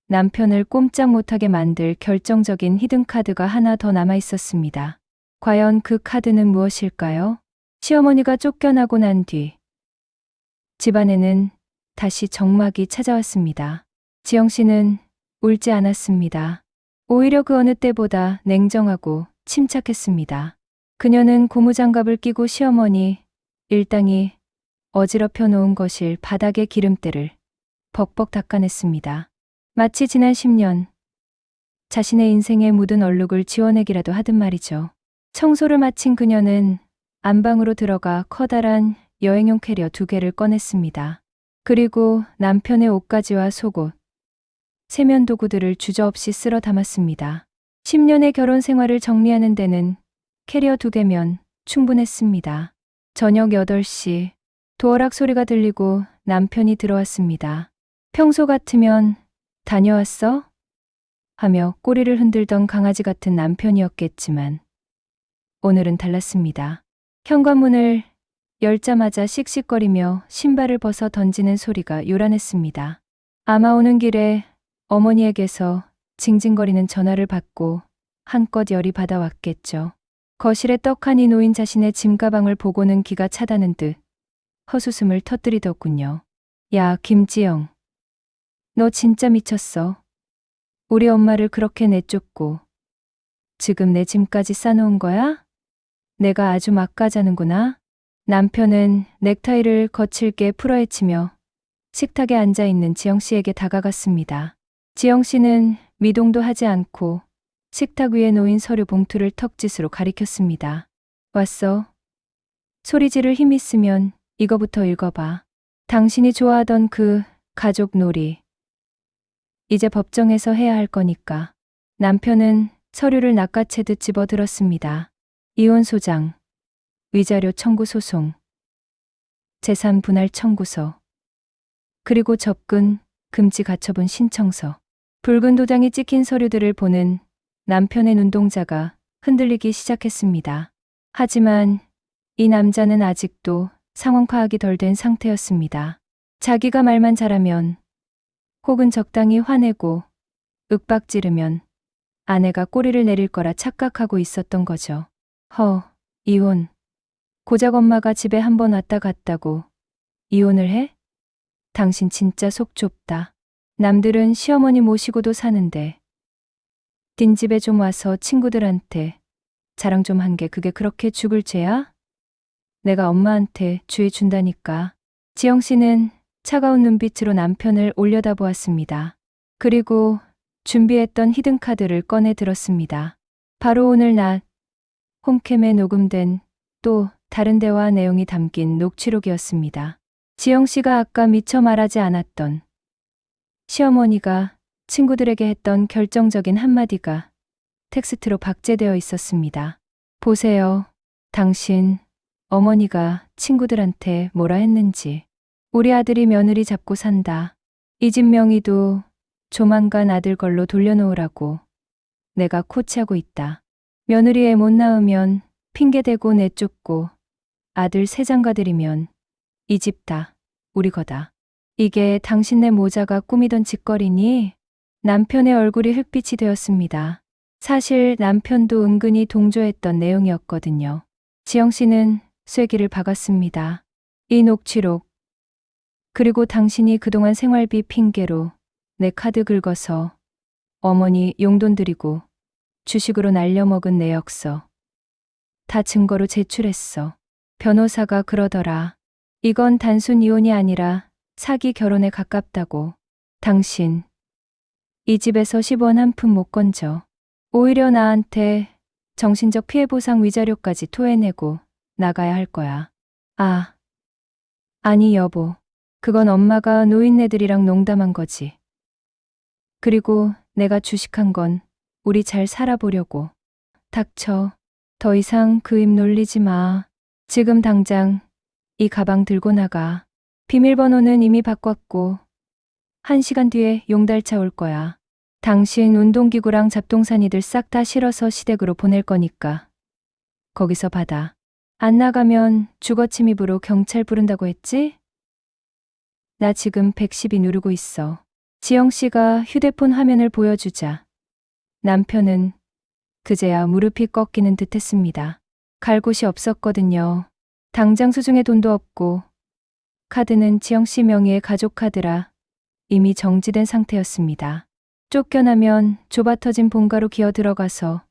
S1: 남편을 꼼짝 못하게 만들 결정적인 히든카드가 하나 더 남아 있었습니다. 과연 그 카드는 무엇일까요? 시어머니가 쫓겨나고 난 뒤 집안에는 다시 적막이 찾아왔습니다. 지영 씨는 울지 않았습니다. 오히려 그 어느 때보다 냉정하고 침착했습니다. 그녀는 고무장갑을 끼고 시어머니 일당이 어지럽혀 놓은 거실 바닥의 기름때를 벅벅 닦아냈습니다. 마치 지난 10년 자신의 인생에 묻은 얼룩을 지워내기라도 하듯 말이죠. 청소를 마친 그녀는 안방으로 들어가 커다란 여행용 캐리어 2개를 꺼냈습니다. 그리고 남편의 옷가지와 속옷, 세면 도구들을 주저없이 쓸어 담았습니다. 10년의 결혼 생활을 정리하는 데는 캐리어 2개면 충분했습니다. 저녁 8시 도어락 소리가 들리고 남편이 들어왔습니다. 평소 같으면 다녀왔어? 하며 꼬리를 흔들던 강아지 같은 남편이었겠지만 오늘은 달랐습니다. 현관문을 열자마자 씩씩거리며 신발을 벗어 던지는 소리가 요란했습니다. 아마 오는 길에 어머니에게서 징징거리는 전화를 받고 한껏 열이 받아왔겠죠. 거실에 떡하니 놓인 자신의 짐가방을 보고는 기가 차다는 듯 헛웃음을 터뜨리더군요. 야, 김지영. 너 진짜 미쳤어. 우리 엄마를 그렇게 내쫓고 지금 내 짐까지 싸놓은 거야? 내가 아주 막가자는구나. 남편은 넥타이를 거칠게 풀어헤치며 식탁에 앉아있는 지영 씨에게 다가갔습니다. 지영 씨는 미동도 하지 않고 식탁 위에 놓인 서류 봉투를 턱짓으로 가리켰습니다. 왔어. 소리 지를 힘 있으면 이거부터 읽어봐. 당신이 좋아하던 그 가족 놀이. 이제 법정에서 해야 할 거니까. 남편은 서류를 낚아채듯 집어들었습니다. 이혼 소장, 위자료 청구 소송, 재산 분할 청구서, 그리고 접근 금지 가처분 신청서. 붉은 도장이 찍힌 서류들을 보는 남편의 눈동자가 흔들리기 시작했습니다. 하지만 이 남자는 아직도 상황 파악이 덜 된 상태였습니다. 자기가 말만 잘하면 혹은 적당히 화내고 윽박지르면 아내가 꼬리를 내릴 거라 착각하고 있었던 거죠. 이혼. 고작 엄마가 집에 한 번 왔다 갔다고 이혼을 해? 당신 진짜 속 좁다. 남들은 시어머니 모시고도 사는데 딘 집에 좀 와서 친구들한테 자랑 좀 한 게 그게 그렇게 죽을 죄야? 내가 엄마한테 주의 준다니까. 지영 씨는 차가운 눈빛으로 남편을 올려다보았습니다. 그리고 준비했던 히든카드를 꺼내 들었습니다. 바로 오늘 낮 홈캠에 녹음된 또 다른 대화 내용이 담긴 녹취록이었습니다. 지영 씨가 아까 미처 말하지 않았던 시어머니가 친구들에게 했던 결정적인 한마디가 텍스트로 박제되어 있었습니다. 보세요. 당신 어머니가 친구들한테 뭐라 했는지. 우리 아들이 며느리 잡고 산다. 이 집 명의도 조만간 아들 걸로 돌려놓으라고 내가 코치하고 있다. 며느리 애 못 낳으면 핑계대고 내쫓고 아들 세 장가들이면 이 집 다 우리 거다. 이게 당신네 모자가 꾸미던 짓거리니? 남편의 얼굴이 흑빛이 되었습니다. 사실 남편도 은근히 동조했던 내용이었거든요. 지영 씨는 쐐기를 박았습니다. 이 녹취록, 그리고 당신이 그동안 생활비 핑계로 내 카드 긁어서 어머니 용돈 드리고 주식으로 날려먹은 내역서 다 증거로 제출했어. 변호사가 그러더라. 이건 단순 이혼이 아니라 사기 결혼에 가깝다고. 당신 이 집에서 10원 한 푼 못 건져. 오히려 나한테 정신적 피해 보상 위자료까지 토해내고 나가야 할 거야. 아니 여보. 그건 엄마가 노인네들이랑 농담한 거지. 그리고 내가 주식한 건 우리 잘 살아보려고. 닥쳐. 더 이상 그 입 놀리지 마. 지금 당장 이 가방 들고 나가. 비밀번호는 이미 바꿨고 1시간 뒤에 용달차 올 거야. 당신 운동기구랑 잡동사니들 싹 다 실어서 시댁으로 보낼 거니까 거기서 받아. 안 나가면 주거침입으로 경찰 부른다고 했지? 나 지금 112 누르고 있어. 지영 씨가 휴대폰 화면을 보여주자 남편은 그제야 무릎이 꺾이는 듯 했습니다. 갈 곳이 없었거든요. 당장 수중에 돈도 없고 카드는 지영 씨 명의의 가족 카드라 이미 정지된 상태였습니다. 쫓겨나면 좁아터진 본가로 기어 들어가서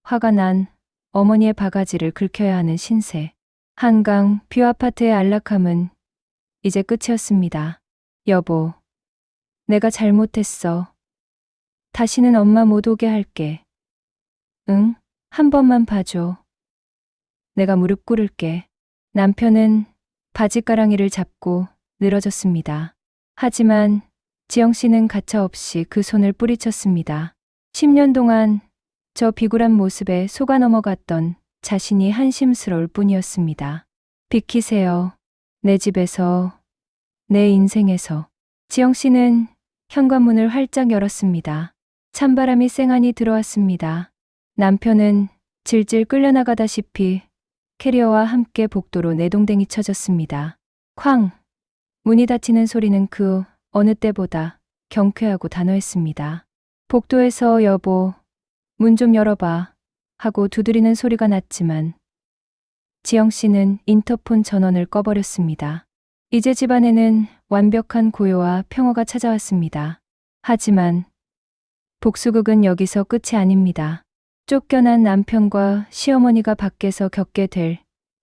S1: 화가 난 어머니의 바가지를 긁혀야 하는 신세. 한강 뷰 아파트의 안락함은 이제 끝이었습니다. 여보, 내가 잘못했어. 다시는 엄마 못 오게 할게. 응? 한 번만 봐줘. 내가 무릎 꿇을게. 남편은 바지가랑이를 잡고 늘어졌습니다. 하지만 지영 씨는 가차없이 그 손을 뿌리쳤습니다. 10년 동안 저 비굴한 모습에 속아 넘어갔던 자신이 한심스러울 뿐이었습니다. 비키세요. 내 집에서, 내 인생에서. 지영 씨는 현관문을 활짝 열었습니다. 찬바람이 쌩하니 들어왔습니다. 남편은 질질 끌려나가다시피 캐리어와 함께 복도로 내동댕이 쳐졌습니다. 쾅! 문이 닫히는 소리는 그 어느 때보다 경쾌하고 단호했습니다. 복도에서 여보, 문 좀 열어봐 하고 두드리는 소리가 났지만 지영 씨는 인터폰 전원을 꺼버렸습니다. 이제 집안에는 완벽한 고요와 평화가 찾아왔습니다. 하지만 복수극은 여기서 끝이 아닙니다. 쫓겨난 남편과 시어머니가 밖에서 겪게 될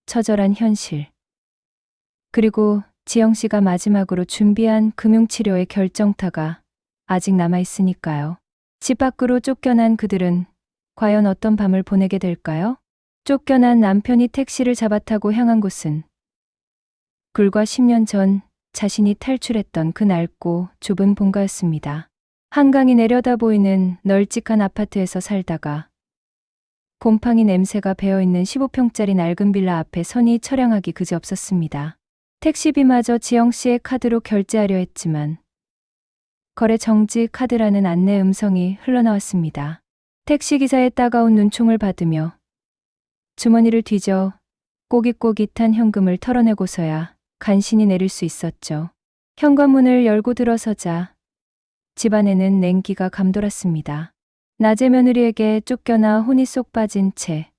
S1: 처절한 현실. 그리고 지영 씨가 마지막으로 준비한 금융치료의 결정타가 아직 남아있으니까요. 집 밖으로 쫓겨난 그들은 과연 어떤 밤을 보내게 될까요? 쫓겨난 남편이 택시를 잡아타고 향한 곳은 불과 10년 전 자신이 탈출했던 그 낡고 좁은 본가였습니다. 한강이 내려다 보이는 널찍한 아파트에서 살다가 곰팡이 냄새가 배어있는 15평짜리 낡은 빌라 앞에 선이 처량하기 그지없었습니다. 택시비마저 지영 씨의 카드로 결제하려 했지만 거래 정지 카드라는 안내 음성이 흘러나왔습니다. 택시기사의 따가운 눈총을 받으며 주머니를 뒤져 꼬깃꼬깃한 현금을 털어내고서야 간신히 내릴 수 있었죠. 현관문을 열고 들어서자 집안에는 냉기가 감돌았습니다. 낮에 며느리에게 쫓겨나 혼이 쏙 빠진 채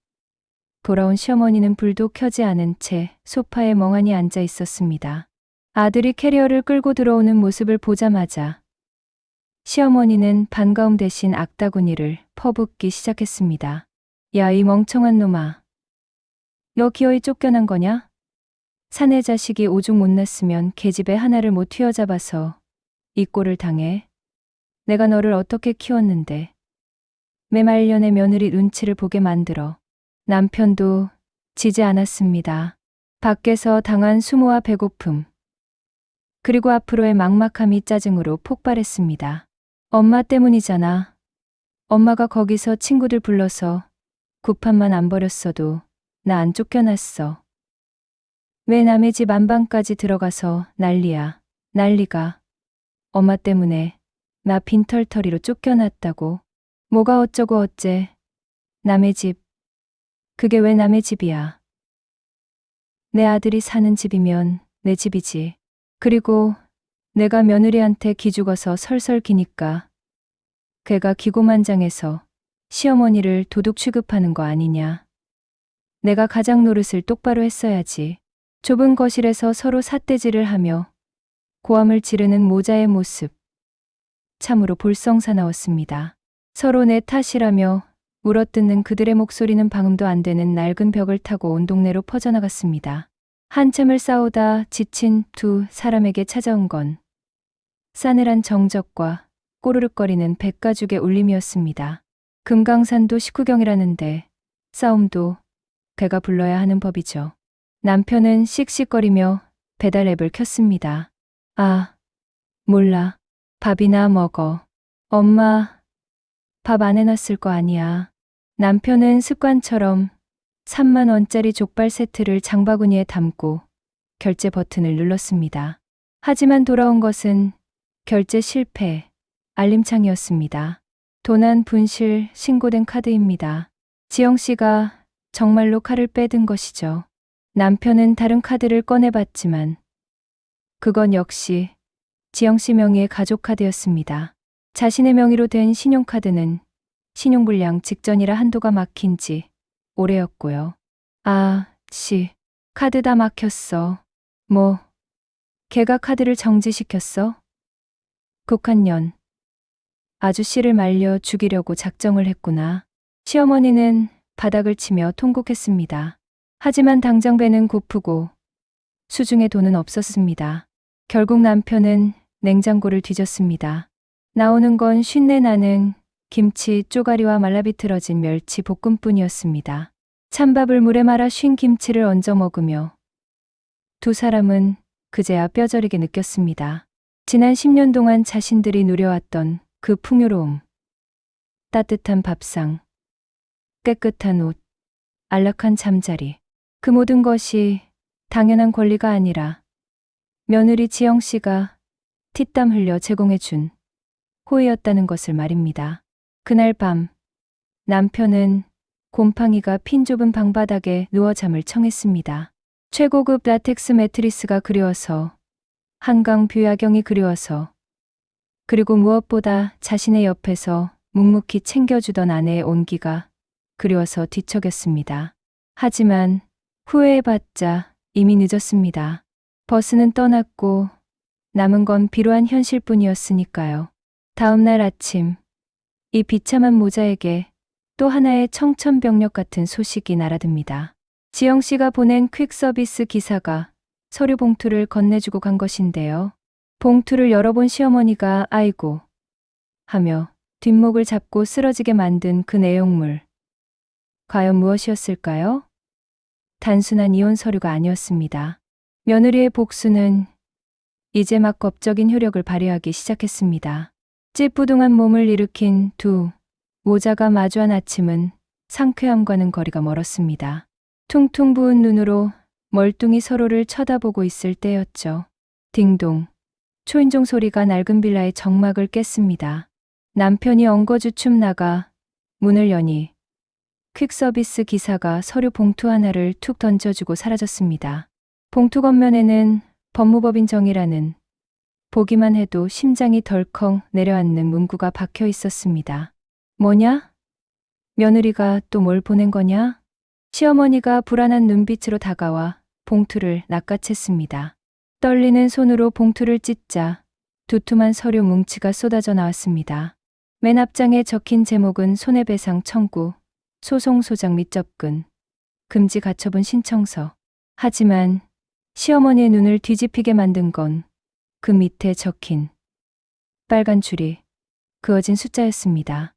S1: 돌아온 시어머니는 불도 켜지 않은 채 소파에 멍하니 앉아 있었습니다. 아들이 캐리어를 끌고 들어오는 모습을 보자마자 시어머니는 반가움 대신 악다구니를 퍼붓기 시작했습니다. 야, 이 멍청한 놈아. 너 기어이 쫓겨난 거냐? 사내 자식이 오죽 못났으면 계집애 하나를 못 휘어잡아서 이 꼴을 당해. 내가 너를 어떻게 키웠는데. 매말년의 며느리 눈치를 보게 만들어. 남편도 지지 않았습니다. 밖에서 당한 수모와 배고픔, 그리고 앞으로의 막막함이 짜증으로 폭발했습니다. 엄마 때문이잖아. 엄마가 거기서 친구들 불러서 굿판만 안 버렸어도 나 안 쫓겨났어. 왜 남의 집 안방까지 들어가서 난리야. 난리가. 엄마 때문에 나 빈털터리로 쫓겨났다고. 뭐가 어쩌고 어째. 남의 집. 그게 왜 남의 집이야. 내 아들이 사는 집이면 내 집이지. 그리고 내가 며느리한테 기죽어서 설설 기니까 걔가 기고만장해서 시어머니를 도둑 취급하는 거 아니냐. 내가 가장 노릇을 똑바로 했어야지. 좁은 거실에서 서로 삿대질을 하며 고함을 지르는 모자의 모습. 참으로 볼썽사나웠습니다. 서로 내 탓이라며 물어뜯는 그들의 목소리는 방음도 안 되는 낡은 벽을 타고 온 동네로 퍼져나갔습니다. 한참을 싸우다 지친 두 사람에게 찾아온 건 싸늘한 정적과 꼬르륵거리는 백가죽의 울림이었습니다. 금강산도 식후경이라는데 싸움도 걔가 불러야 하는 법이죠. 남편은 씩씩거리며 배달 앱을 켰습니다. 아, 몰라. 밥이나 먹어. 엄마, 밥 안 해놨을 거 아니야. 남편은 습관처럼 3만 원짜리 족발 세트를 장바구니에 담고 결제 버튼을 눌렀습니다. 하지만 돌아온 것은 결제 실패, 알림창이었습니다. 도난 분실 신고된 카드입니다. 지영 씨가 정말로 칼을 빼든 것이죠. 남편은 다른 카드를 꺼내봤지만 그건 역시 지영 씨 명의의 가족 카드였습니다. 자신의 명의로 된 신용카드는 신용불량 직전이라 한도가 막힌 지 오래였고요. 아, 씨, 카드 다 막혔어. 뭐, 걔가 카드를 정지시켰어? 국한년. 아주 씨를 말려 죽이려고 작정을 했구나. 시어머니는 바닥을 치며 통곡했습니다. 하지만 당장 배는 고프고 수중에 돈은 없었습니다. 결국 남편은 냉장고를 뒤졌습니다. 나오는 건 쉰내 나는 김치 쪼가리와 말라비틀어진 멸치 볶음뿐이었습니다. 찬밥을 물에 말아 쉰 김치를 얹어 먹으며 두 사람은 그제야 뼈저리게 느꼈습니다. 지난 10년 동안 자신들이 누려왔던 그 풍요로움, 따뜻한 밥상, 깨끗한 옷, 안락한 잠자리, 그 모든 것이 당연한 권리가 아니라 며느리 지영 씨가 핏땀 흘려 제공해준 호의였다는 것을 말입니다. 그날 밤 남편은 곰팡이가 핀 좁은 방바닥에 누워 잠을 청했습니다. 최고급 라텍스 매트리스가 그리워서, 한강 뷰야경이 그리워서, 그리고 무엇보다 자신의 옆에서 묵묵히 챙겨주던 아내의 온기가 그리워서 뒤척였습니다. 하지만 후회해봤자 이미 늦었습니다. 버스는 떠났고 남은 건 비루한 현실뿐이었으니까요. 다음 날 아침, 이 비참한 모자에게 또 하나의 청천벽력 같은 소식이 날아듭니다. 지영 씨가 보낸 퀵서비스 기사가 서류 봉투를 건네주고 간 것인데요. 봉투를 열어본 시어머니가 아이고 하며 뒷목을 잡고 쓰러지게 만든 그 내용물. 과연 무엇이었을까요? 단순한 이혼 서류가 아니었습니다. 며느리의 복수는 이제 막 법적인 효력을 발휘하기 시작했습니다. 찌뿌둥한 몸을 일으킨 두 모자가 마주한 아침은 상쾌함과는 거리가 멀었습니다. 퉁퉁 부은 눈으로 멀뚱히 서로를 쳐다보고 있을 때였죠. 딩동. 초인종 소리가 낡은 빌라의 정막을 깼습니다. 남편이 엉거주춤 나가 문을 여니 퀵서비스 기사가 서류 봉투 하나를 툭 던져주고 사라졌습니다. 봉투 겉면에는 법무법인 정이라는 보기만 해도 심장이 덜컹 내려앉는 문구가 박혀 있었습니다. 뭐냐? 며느리가 또 뭘 보낸 거냐? 시어머니가 불안한 눈빛으로 다가와 봉투를 낚아챘습니다. 떨리는 손으로 봉투를 찢자 두툼한 서류 뭉치가 쏟아져 나왔습니다. 맨 앞장에 적힌 제목은 손해배상 청구, 소송 소장 및 접근, 금지 가처분 신청서. 하지만 시어머니의 눈을 뒤집히게 만든 건 그 밑에 적힌 빨간 줄이 그어진 숫자였습니다.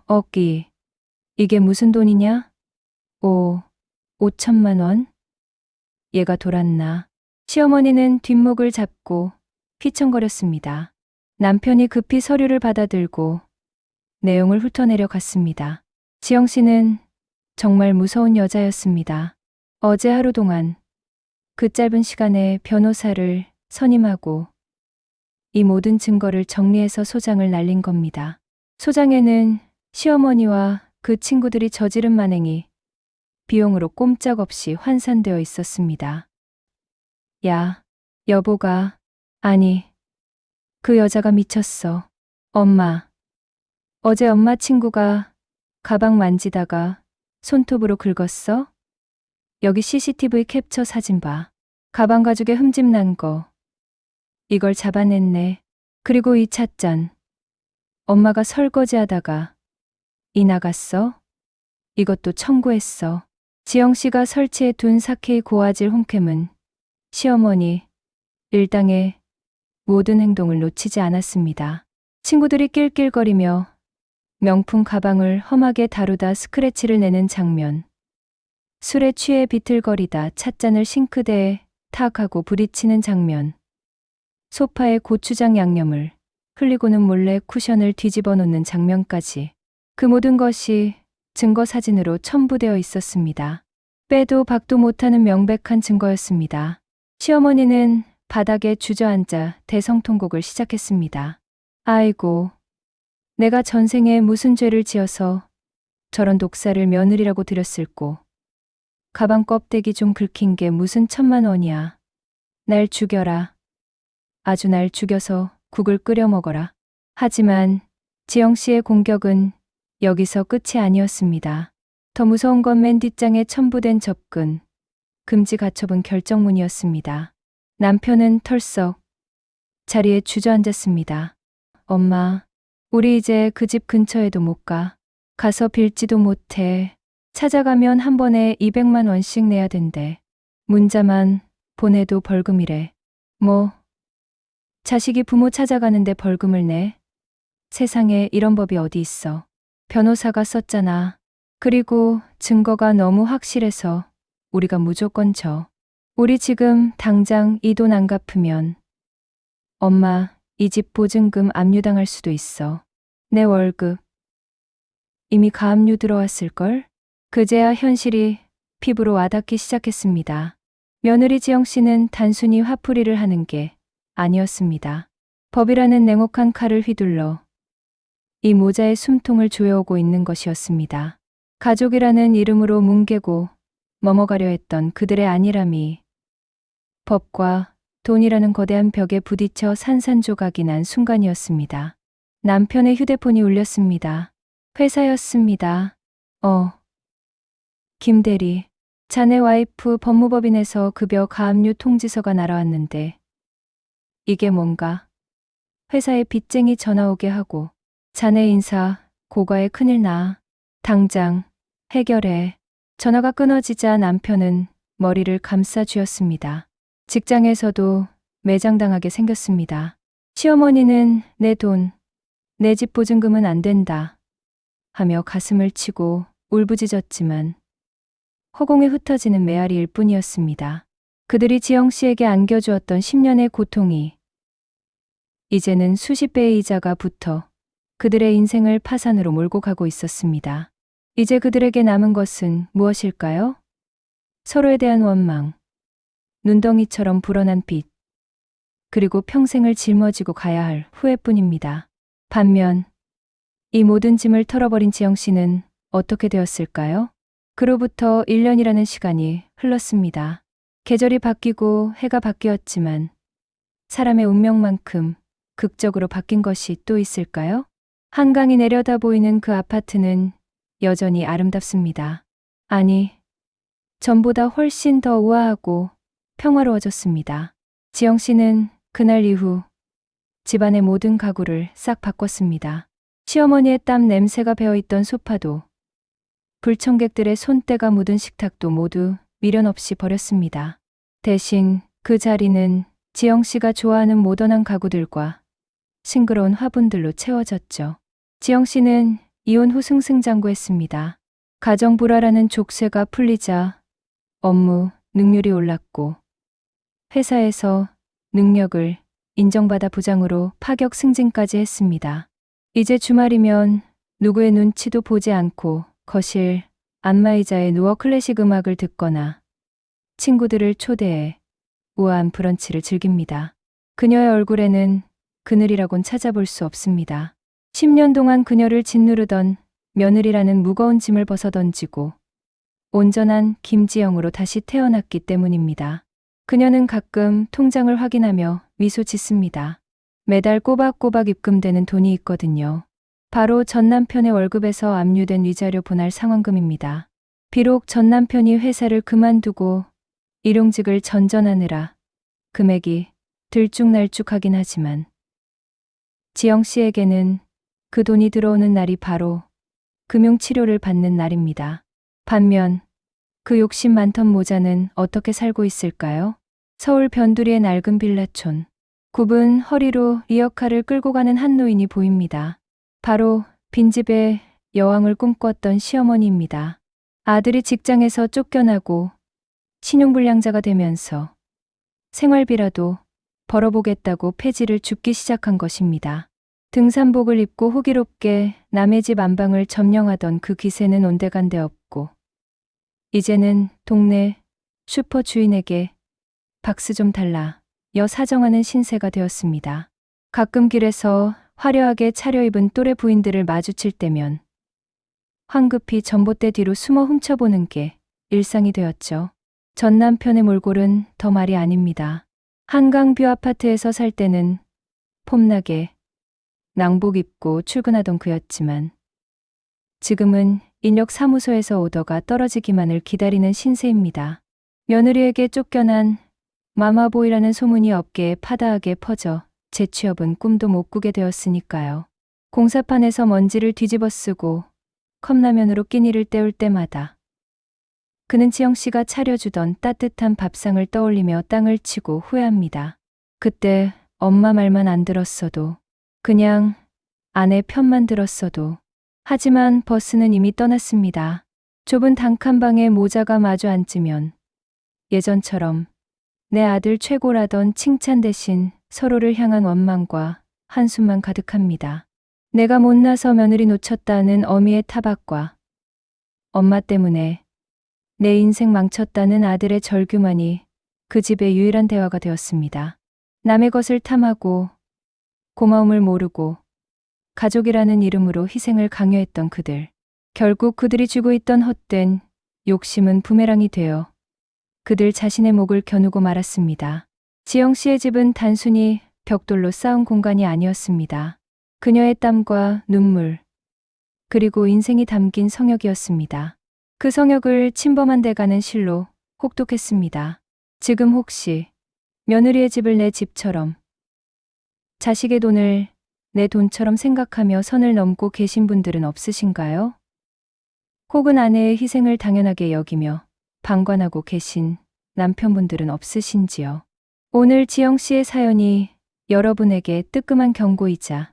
S1: 억기. 이게 무슨 돈이냐? 5천만 원? 얘가 돌았나? 시어머니는 뒷목을 잡고 휘청거렸습니다. 남편이 급히 서류를 받아들고 내용을 훑어내려 갔습니다. 지영 씨는 정말 무서운 여자였습니다. 어제 하루 동안 그 짧은 시간에 변호사를 선임하고 이 모든 증거를 정리해서 소장을 날린 겁니다. 소장에는 시어머니와 그 친구들이 저지른 만행이 비용으로 꼼짝없이 환산되어 있었습니다. 야, 여보가, 아니, 그 여자가 미쳤어. 엄마. 어제 엄마 친구가 가방 만지다가 손톱으로 긁었어? 여기 CCTV 캡처 사진 봐. 가방 가죽에 흠집 난 거. 이걸 잡아냈네. 그리고 이 찻잔. 엄마가 설거지하다가 이 나갔어? 이것도 청구했어. 지영 씨가 설치해 둔 사케이 고화질 홈캠은 시어머니 일당의 모든 행동을 놓치지 않았습니다. 친구들이 낄낄거리며 명품 가방을 험하게 다루다 스크래치를 내는 장면. 술에 취해 비틀거리다 찻잔을 싱크대에 탁 하고 부딪히는 장면. 소파에 고추장 양념을 흘리고는 몰래 쿠션을 뒤집어 놓는 장면까지. 그 모든 것이 증거 사진으로 첨부되어 있었습니다. 빼도 박도 못하는 명백한 증거였습니다. 시어머니는 바닥에 주저앉아 대성통곡을 시작했습니다. 아이고, 내가 전생에 무슨 죄를 지어서 저런 독사를 며느리라고 들였을꼬. 가방 껍데기 좀 긁힌 게 무슨 1,000만 원이야. 날 죽여라. 아주 날 죽여서 국을 끓여 먹어라. 하지만 지영 씨의 공격은 여기서 끝이 아니었습니다. 더 무서운 건 맨 뒷장에 첨부된 접근, 금지 가처분 결정문이었습니다. 남편은 털썩 자리에 주저앉았습니다. 엄마, 우리 이제 그 집 근처에도 못 가. 가서 빌지도 못해. 찾아가면 한 번에 200만 원씩 내야 된대. 문자만 보내도 벌금이래. 뭐, 자식이 부모 찾아가는데 벌금을 내? 세상에 이런 법이 어디 있어. 변호사가 썼잖아. 그리고 증거가 너무 확실해서 우리가 무조건 져. 우리 지금 당장 이 돈 안 갚으면 엄마 이 집 보증금 압류당할 수도 있어. 내 월급 이미 가압류 들어왔을걸? 그제야 현실이 피부로 와닿기 시작했습니다. 며느리 지영 씨는 단순히 화풀이를 하는 게 아니었습니다. 법이라는 냉혹한 칼을 휘둘러 이 모자의 숨통을 조여오고 있는 것이었습니다. 가족이라는 이름으로 뭉개고 넘어가려 했던 그들의 안일함이 법과 돈이라는 거대한 벽에 부딪혀 산산조각이 난 순간이었습니다. 남편의 휴대폰이 울렸습니다. 회사였습니다. 김대리, 자네 와이프 법무법인에서 급여 가압류 통지서가 날아왔는데 이게 뭔가? 회사에 빚쟁이 전화 오게 하고 자네 인사 고가에 큰일 나. 당장 해결해. 전화가 끊어지자 남편은 머리를 감싸 쥐었습니다. 직장에서도 매장당하게 생겼습니다. 시어머니는 내 돈, 내 집 보증금은 안 된다 하며 가슴을 치고 울부짖었지만 허공에 흩어지는 메아리일 뿐이었습니다. 그들이 지영 씨에게 안겨주었던 10년의 고통이 이제는 수십 배의 이자가 붙어 그들의 인생을 파산으로 몰고 가고 있었습니다. 이제 그들에게 남은 것은 무엇일까요? 서로에 대한 원망, 눈덩이처럼 불어난 빚, 그리고 평생을 짊어지고 가야 할 후회뿐입니다. 반면 이 모든 짐을 털어버린 지영 씨는 어떻게 되었을까요? 그로부터 1년이라는 시간이 흘렀습니다. 계절이 바뀌고 해가 바뀌었지만 사람의 운명만큼 극적으로 바뀐 것이 또 있을까요? 한강이 내려다 보이는 그 아파트는 여전히 아름답습니다. 아니, 전보다 훨씬 더 우아하고 평화로워졌습니다. 지영 씨는 그날 이후 집안의 모든 가구를 싹 바꿨습니다. 시어머니의 땀 냄새가 배어있던 소파도, 불청객들의 손때가 묻은 식탁도 모두 미련 없이 버렸습니다. 대신 그 자리는 지영 씨가 좋아하는 모던한 가구들과 싱그러운 화분들로 채워졌죠. 지영 씨는 이혼 후 승승장구했습니다. 가정 불화라는 족쇄가 풀리자 업무 능률이 올랐고 회사에서 능력을 인정받아 부장으로 파격 승진까지 했습니다. 이제 주말이면 누구의 눈치도 보지 않고 거실 안마의자에 누워 클래식 음악을 듣거나 친구들을 초대해 우아한 브런치를 즐깁니다. 그녀의 얼굴에는 그늘이라곤 찾아볼 수 없습니다. 10년 동안 그녀를 짓누르던 며느리라는 무거운 짐을 벗어던지고 온전한 김지영으로 다시 태어났기 때문입니다. 그녀는 가끔 통장을 확인하며 미소 짓습니다. 매달 꼬박꼬박 입금되는 돈이 있거든요. 바로 전 남편의 월급에서 압류된 위자료 분할 상환금입니다. 비록 전 남편이 회사를 그만두고 일용직을 전전하느라 금액이 들쭉날쭉하긴 하지만 지영 씨에게는 그 돈이 들어오는 날이 바로 금융치료를 받는 날입니다. 반면 그 욕심 많던 모자는 어떻게 살고 있을까요? 서울 변두리의 낡은 빌라촌. 굽은 허리로 리어카를 끌고 가는 한 노인이 보입니다. 바로 빈집의 여왕을 꿈꿨던 시어머니입니다. 아들이 직장에서 쫓겨나고 신용불량자가 되면서 생활비라도 벌어보겠다고 폐지를 줍기 시작한 것입니다. 등산복을 입고 호기롭게 남의 집 안방을 점령하던 그 기세는 온데간데 없고 이제는 동네 슈퍼 주인에게 박스 좀 달라 여 사정하는 신세가 되었습니다. 가끔 길에서 화려하게 차려입은 또래 부인들을 마주칠 때면 황급히 전봇대 뒤로 숨어 훔쳐보는 게 일상이 되었죠. 전 남편의 몰골은 더 말이 아닙니다. 한강뷰 아파트에서 살 때는 폼나게 낭복 입고 출근하던 그였지만 지금은 인력 사무소에서 오더가 떨어지기만을 기다리는 신세입니다. 며느리에게 쫓겨난 마마보이라는 소문이 업계에 파다하게 퍼져 재취업은 꿈도 못 꾸게 되었으니까요. 공사판에서 먼지를 뒤집어 쓰고 컵라면으로 끼니를 때울 때마다 그는 지영 씨가 차려주던 따뜻한 밥상을 떠올리며 땅을 치고 후회합니다. 그때 엄마 말만 안 들었어도, 그냥 아내 편만 들었어도. 하지만 버스는 이미 떠났습니다. 좁은 단칸방에 모자가 마주 앉으면 예전처럼 내 아들 최고라던 칭찬 대신 서로를 향한 원망과 한숨만 가득합니다. 내가 못나서 며느리 놓쳤다는 어미의 타박과 엄마 때문에 내 인생 망쳤다는 아들의 절규만이 그 집의 유일한 대화가 되었습니다. 남의 것을 탐하고 고마움을 모르고 가족이라는 이름으로 희생을 강요했던 그들. 결국 그들이 쥐고 있던 헛된 욕심은 부메랑이 되어 그들 자신의 목을 겨누고 말았습니다. 지영 씨의 집은 단순히 벽돌로 쌓은 공간이 아니었습니다. 그녀의 땀과 눈물, 그리고 인생이 담긴 성역이었습니다. 그 성역을 침범한 데가는 실로 혹독했습니다. 지금 혹시 며느리의 집을 내 집처럼, 자식의 돈을 내 돈처럼 생각하며 선을 넘고 계신 분들은 없으신가요? 혹은 아내의 희생을 당연하게 여기며 방관하고 계신 남편분들은 없으신지요? 오늘 지영 씨의 사연이 여러분에게 뜨끔한 경고이자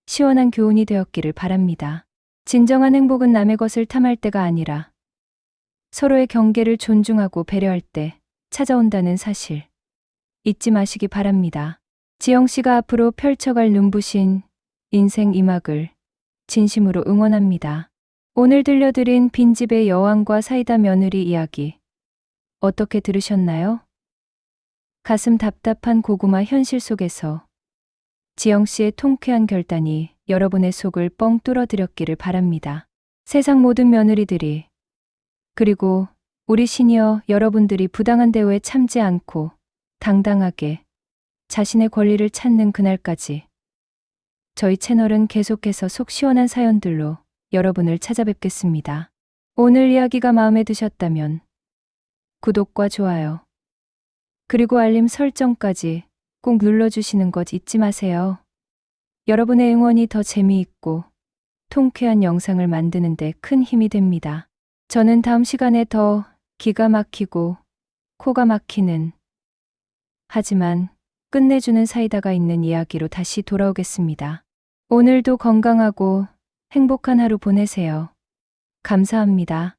S1: 시원한 교훈이 되었기를 바랍니다. 진정한 행복은 남의 것을 탐할 때가 아니라 서로의 경계를 존중하고 배려할 때 찾아온다는 사실 잊지 마시기 바랍니다. 지영 씨가 앞으로 펼쳐갈 눈부신 인생 이막을 진심으로 응원합니다. 오늘 들려드린 빈집의 여왕과 사이다 며느리 이야기 어떻게 들으셨나요? 가슴 답답한 고구마 현실 속에서 지영 씨의 통쾌한 결단이 여러분의 속을 뻥 뚫어드렸기를 바랍니다. 세상 모든 며느리들이, 그리고 우리 시니어 여러분들이 부당한 대우에 참지 않고 당당하게 자신의 권리를 찾는 그날까지 저희 채널은 계속해서 속 시원한 사연들로 여러분을 찾아뵙겠습니다. 오늘 이야기가 마음에 드셨다면 구독과 좋아요, 그리고 알림 설정까지 꼭 눌러주시는 것 잊지 마세요. 여러분의 응원이 더 재미있고 통쾌한 영상을 만드는데 큰 힘이 됩니다. 저는 다음 시간에 더 기가 막히고 코가 막히는 하지만 끝내주는 사이다가 있는 이야기로 다시 돌아오겠습니다. 오늘도 건강하고 행복한 하루 보내세요. 감사합니다.